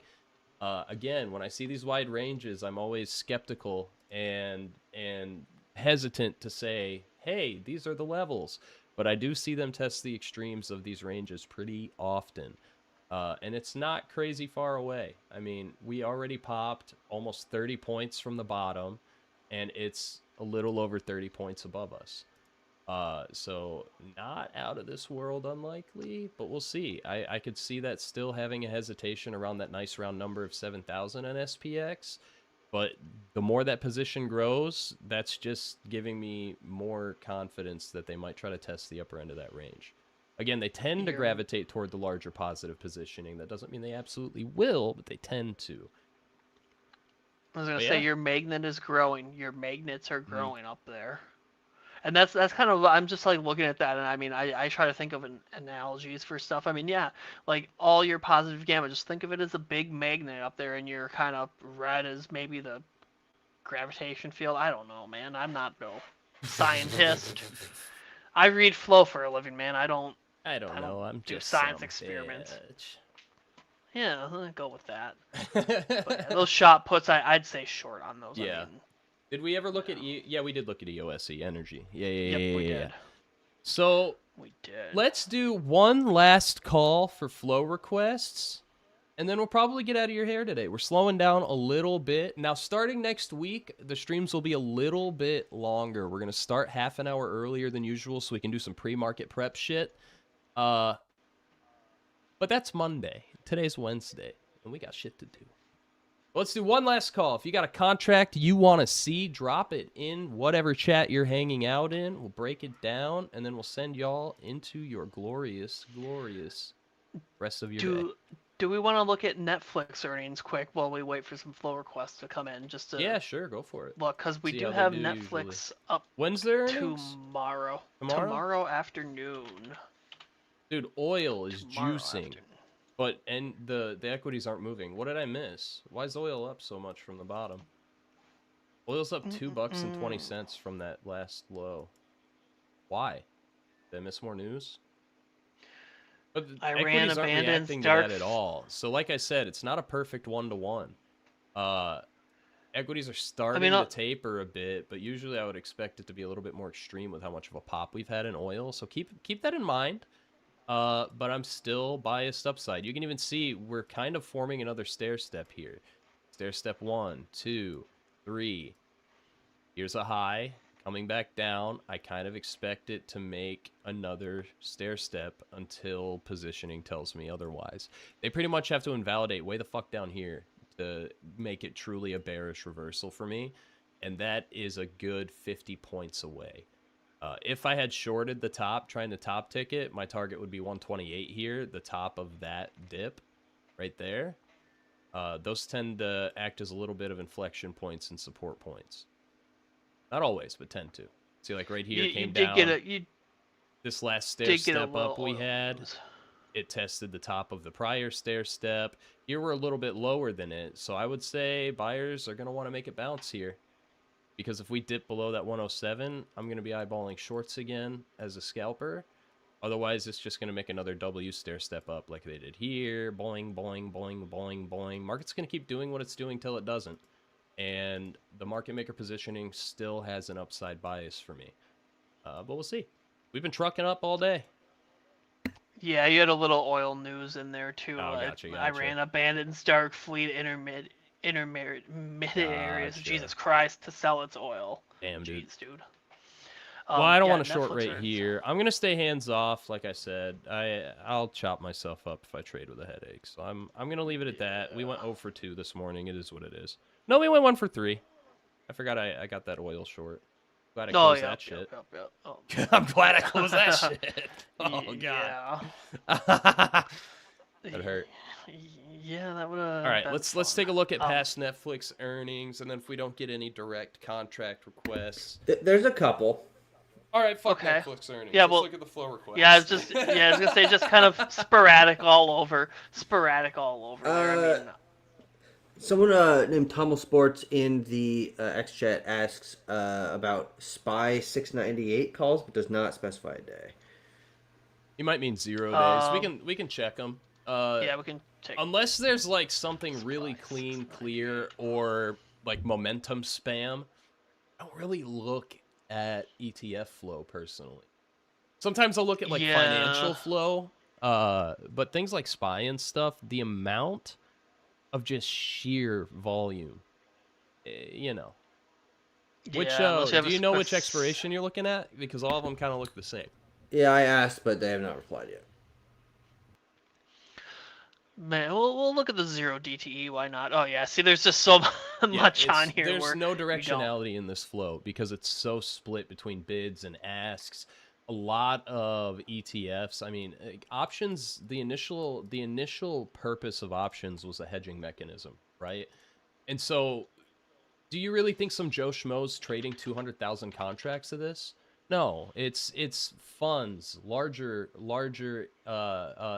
Again, when I see these wide ranges, I'm always skeptical and hesitant to say, hey, these are the levels. But I do see them test the extremes of these ranges pretty often. And it's not crazy far away. I mean, we already popped almost 30 points from the bottom, and it's a little over 30 points above us. So not out of this world unlikely, but we'll see. I could see that still having a hesitation around that nice round number of 7,000 on SPX. But the more that position grows, that's just giving me more confidence that they might try to test the upper end of that range. Again, they tend to gravitate toward the larger positive positioning. That doesn't mean they absolutely will, but they tend to. I was gonna say your magnet is growing. Your magnets are growing up there. And that's kind of I'm just like looking at that, and I mean I try to think of analogies for stuff. I mean, yeah, like all your positive gamma, just think of it as a big magnet up there, and your kind of red is maybe the gravitation field. I don't know, man. I'm not no scientist. I read flow for a living, man. I don't know. I'm do just science experiments. Bitch. Yeah, I'll go with that. But yeah, those shot puts, I'd say short on those. Yeah. I mean, did we ever look at yeah, we did look at EOSE energy. Yeah, we did. So we did. Let's do one last call for flow requests, and then we'll probably get out of your hair today. We're slowing down a little bit. Now, starting next week, the streams will be a little bit longer. We're going to start half an hour earlier than usual so we can do some pre-market prep shit. But that's Monday. Today's Wednesday, and we got shit to do. Let's do one last call. If you got a contract you want to see, drop it in whatever chat you're hanging out in. We'll break it down, and then we'll send y'all into your glorious, glorious rest of your day. Do we want to look at Netflix earnings quick while we wait for some flow requests to come in? Just to Yeah, sure, go for it. Look, because we See do how have they do Netflix usually. up When's their earnings? tomorrow. Tomorrow? Tomorrow afternoon. Dude, oil is Tomorrow juicing. afternoon. But and the equities aren't moving. What did I miss? Why is oil up so much from the bottom? Oil's up $2.20 from that last low. Why? Did I miss more news? But the Iran equities aren't abandons reacting to dark that at all. So like I said, it's not a perfect 1-to-1. Equities are starting to taper a bit, but usually I would expect it to be a little bit more extreme with how much of a pop we've had in oil. So keep that in mind. But I'm still biased upside. You can even see we're kind of forming another stair step here. Stair step 1, 2, 3. Here's a high, coming back down. I kind of expect it to make another stair step until positioning tells me otherwise. They pretty much have to invalidate way the fuck down here to make it truly a bearish reversal for me, and that is a good 50 points away. If I had shorted the top, trying to top tick it, my target would be 128 here, the top of that dip right there. Those tend to act as a little bit of inflection points and support points. Not always, but tend to. See, like right here, came down. This last stair step up we had, it tested the top of the prior stair step. Here we're a little bit lower than it, so I would say buyers are going to want to make it bounce here. Because if we dip below that 107, I'm going to be eyeballing shorts again as a scalper. Otherwise, it's just going to make another W stair step up like they did here. Boing, boing, boing, boing, boing. Market's going to keep doing what it's doing till it doesn't. And the market maker positioning still has an upside bias for me. But we'll see. We've been trucking up all day. Yeah, you had a little oil news in there too. Oh, gotcha. Iran abandons dark fleet intermediate areas. Jesus Christ, to sell its oil. Damn, dude. Jeez, dude. Well, I don't want to short rate here. I'm gonna stay hands off, like I said. I'll chop myself up if I trade with a headache. So I'm gonna leave it at that. We went 0 for 2 this morning. It is what it is. No, we went 1 for 3. I forgot I got that oil short. Glad I closed that shit. Oh. I'm glad I closed that shit. Oh god. Yeah. That hurt. Yeah, that would have. All right, let's take a look at past Netflix earnings, and then if we don't get any direct contract requests, There's a couple. all right, fuck Netflix earnings. Yeah, let's look at the flow requests. Yeah, I was gonna say just kind of sporadic all over there. I mean, Someone named Tommel Sports in the X chat asks about SPY 698 calls, but does not specify a day. You might mean 0 days. We can check them. Yeah, we can check. Unless there's like something really clean, clear, or like momentum spam, I don't really look at ETF flow personally. Sometimes I'll look at like financial flow, but things like SPY and stuff, the amount of just sheer volume, you know. Which do you know which expiration you're looking at? Because all of them kind of look the same. Yeah, I asked, but they have not replied yet. Man, we'll look at the 0 DTE. Why not? Oh yeah, see, there's just so much on here. There's no directionality in this flow because it's so split between bids and asks. A lot of ETFs. I mean, options. The initial purpose of options was a hedging mechanism, right? And so, do you really think some Joe Schmo's trading 200,000 contracts of this? No, it's funds, larger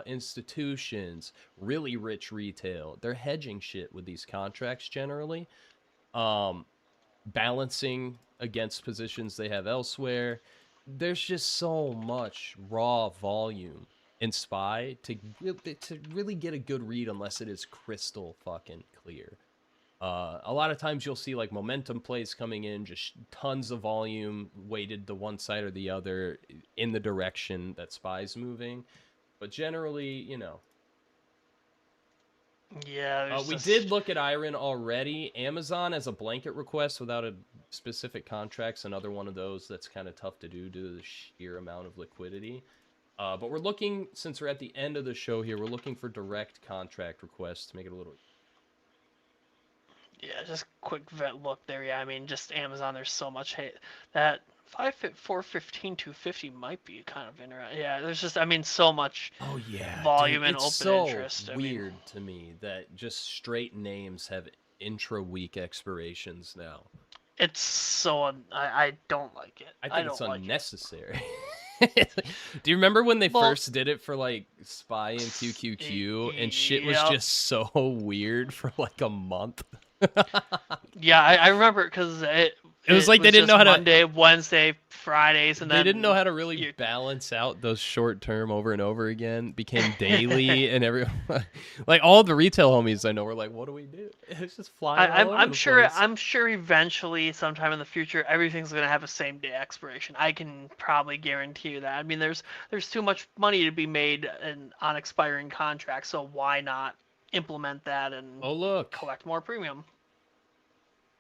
institutions, really rich retail. They're hedging shit with these contracts generally, balancing against positions they have elsewhere. There's just so much raw volume in SPY to really get a good read unless it is crystal fucking clear. A lot of times you'll see like momentum plays coming in, just tons of volume weighted to one side or the other in the direction that SPY's moving. But generally, you know. Yeah. We did look at Iron already. Amazon as a blanket request without a specific contract's another one of those that's kind of tough to do due to the sheer amount of liquidity. But we're looking, since we're at the end of the show here, we're looking for direct contract requests to make it a little... Yeah, just quick look there. Yeah, I mean, just Amazon. There's so much hate that 415 250 might be kind of interesting. Yeah, there's just, I mean, so much. Oh yeah, volume dude, and open so interest. Weird to me that just straight names have intra-week expirations now. It's so I don't like it. I think it's unnecessary. Do you remember when they first did it for like SPY and QQQ and shit was just so weird for like a month? Yeah, I remember because it was like they didn't know how to Monday, Wednesday, Fridays, and then they didn't know how to really balance out those short term over and over again. Became daily, and everyone, like all the retail homies I know, were like, "What do we do?" It's just flying. I'm sure eventually, sometime in the future, everything's gonna have a same day expiration. I can probably guarantee you that. I mean, there's too much money to be made on expiring contracts, so why not implement that and collect more premium?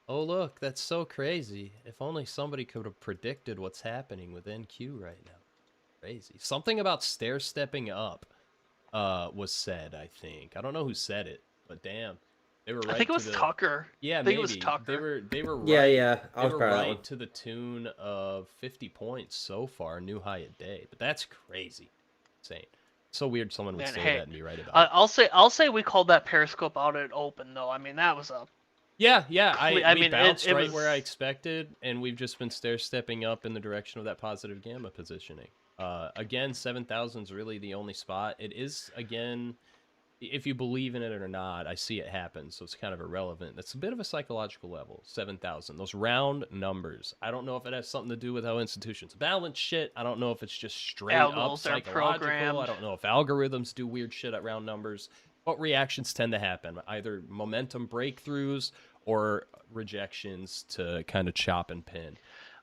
Oh, look, that's so crazy. If only somebody could have predicted what's happening with NQ right now. Crazy. Something about stair-stepping up was said, I think. I don't know who said it, but damn. They were I right think it to was the... Tucker. Yeah, I think it was maybe. Tucker. They were Yeah, right. yeah, I They was were proud of that right one. to the tune of 50 points so far, new high at day. But that's crazy. Insane. So weird someone would Man, say hey, that and be right about it. I'll say we called that Periscope out at open though. I mean that was a Yeah, I we mean bounced it right was where I expected, and we've just been stair-stepping up in the direction of that positive gamma positioning. Again, 7,000 is really the only spot. It is, again, if you believe in it or not, I see it happen, so it's kind of irrelevant. That's a bit of a psychological level, 7,000. Those round numbers. I don't know if it has something to do with how institutions balance shit. I don't know if it's just straight up algos are psychological. programmed. I don't know if algorithms do weird shit at round numbers. But reactions tend to happen, either momentum breakthroughs or rejections to kind of chop and pin.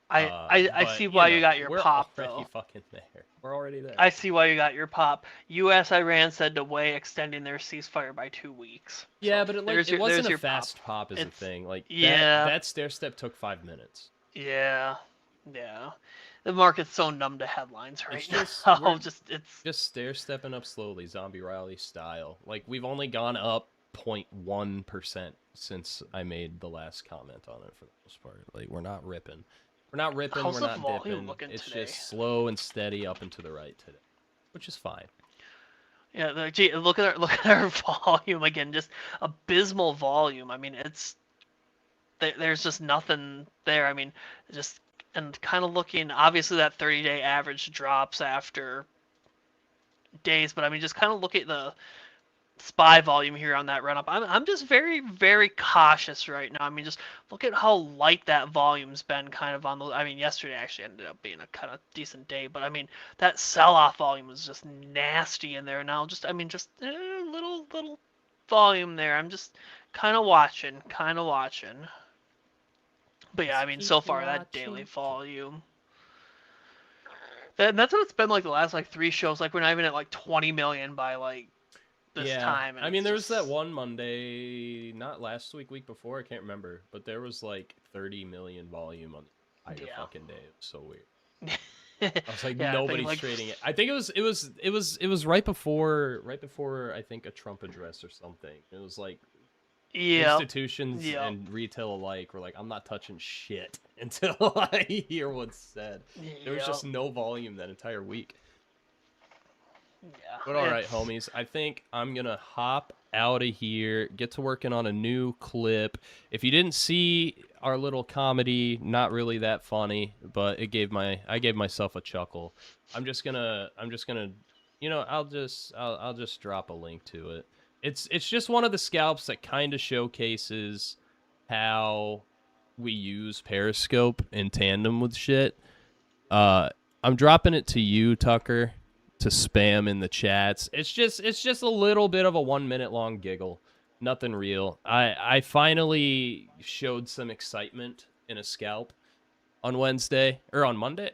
I But see why you know, got your we're pop already though. fucking there. We're already there. I see why you got your pop. U.S. Iran said to weigh extending their ceasefire by 2 weeks. Yeah, So but there's it wasn't a your fast pop, is the It's thing. Like yeah, that stair step took 5 minutes. yeah, yeah. The market's so numb to headlines It's right just now. we're It's just stair stepping up slowly, zombie Riley style. Like we've only gone up 0.1% since I made the last comment on it for the most part. Like we're not ripping. We're not ripping, how's we're the not volume dipping. looking It's today? just slow and steady up and to the right today, which is fine. Yeah, gee, look at our volume again. Just abysmal volume. I mean, there's just nothing there. I mean, just and kind of looking. Obviously, that 30-day average drops after days, but I mean, just kind of look at the SPY volume here on that run up. I'm just very cautious right now. I mean, just look at how light that volume's been kind of on the. I mean, yesterday actually ended up being a kind of decent day, but I mean that sell-off volume was just nasty in there. Now just I mean just little volume there. I'm just kind of watching. But yeah, I Just mean keep so far that daily watching. volume. And that's what it's been like the last like 3 shows. Like we're not even at like 20 million by like this Yeah, time, and I mean, it's there was that just one Monday, not last week, week before, I can't remember, but there was like 30 million volume on the entire yeah. fucking day. It was so weird. I was like, Yeah, I think, nobody's like, trading it. I think it was right before I think a Trump address or something. It was like Yep. institutions Yep. and retail alike were like, I'm not touching shit until I hear what's said. There was just Yep. no volume that entire week. Yeah. But all right, homies, I think I'm going to hop out of here, get to working on a new clip. If you didn't see our little comedy, not really that funny, but I gave myself a chuckle. I'm just going to I'll just drop a link to it. It's just one of the scalps that kind of showcases how we use Periscope in tandem with shit. I'm dropping it to you, Tucker, to spam in the chats. It's just a little bit of a 1 minute long giggle. Nothing real. I finally showed some excitement in a scalp on Wednesday or on Monday,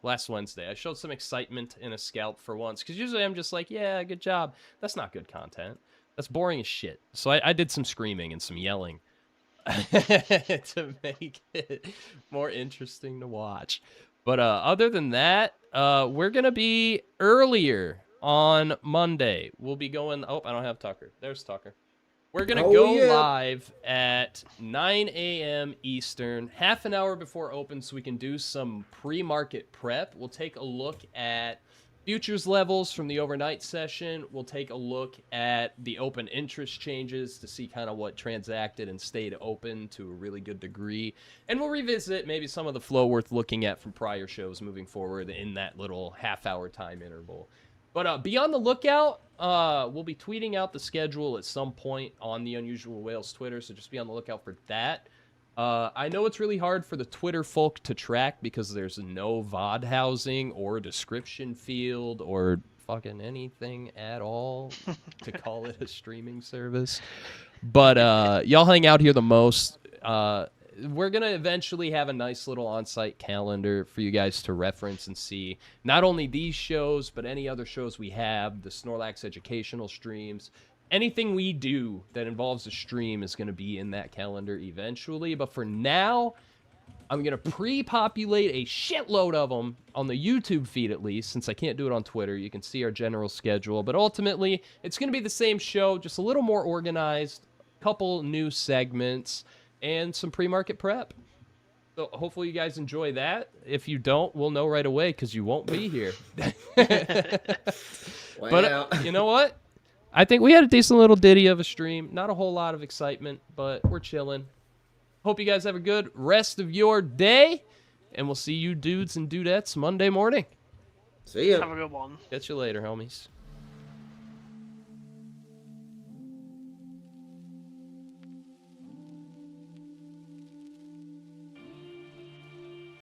last Wednesday. I showed some excitement in a scalp for once because usually I'm just like, yeah, good job. That's not good content. That's boring as shit. So I did some screaming and some yelling to make it more interesting to watch. But other than that, we're going to be earlier on Monday. We'll be going... Oh, I don't have Tucker. There's Tucker. We're going to go live at 9 a.m. Eastern, half an hour before open, so we can do some pre-market prep. We'll take a look at futures levels from the overnight session. We'll take a look at the open interest changes to see kind of what transacted and stayed open to a really good degree. And we'll revisit maybe some of the flow worth looking at from prior shows moving forward in that little half-hour time interval. But be on the lookout. We'll be tweeting out the schedule at some point on the Unusual Whales Twitter, so just be on the lookout for that. I know it's really hard for the Twitter folk to track because there's no VOD housing or description field or fucking anything at all to call it a streaming service. But y'all hang out here the most. We're going to eventually have a nice little on-site calendar for you guys to reference and see not only these shows, but any other shows we have, the Snorlax educational streams, anything we do that involves a stream is going to be in that calendar eventually. But for now, I'm going to pre-populate a shitload of them on the YouTube feed at least, since I can't do it on Twitter. You can see our general schedule. But ultimately, it's going to be the same show, just a little more organized, couple new segments, and some pre-market prep. So hopefully you guys enjoy that. If you don't, we'll know right away because you won't be here. But you know what? I think we had a decent little ditty of a stream. Not a whole lot of excitement, but we're chilling. Hope you guys have a good rest of your day, and we'll see you dudes and dudettes Monday morning. See ya. Have a good one. Catch you later, homies.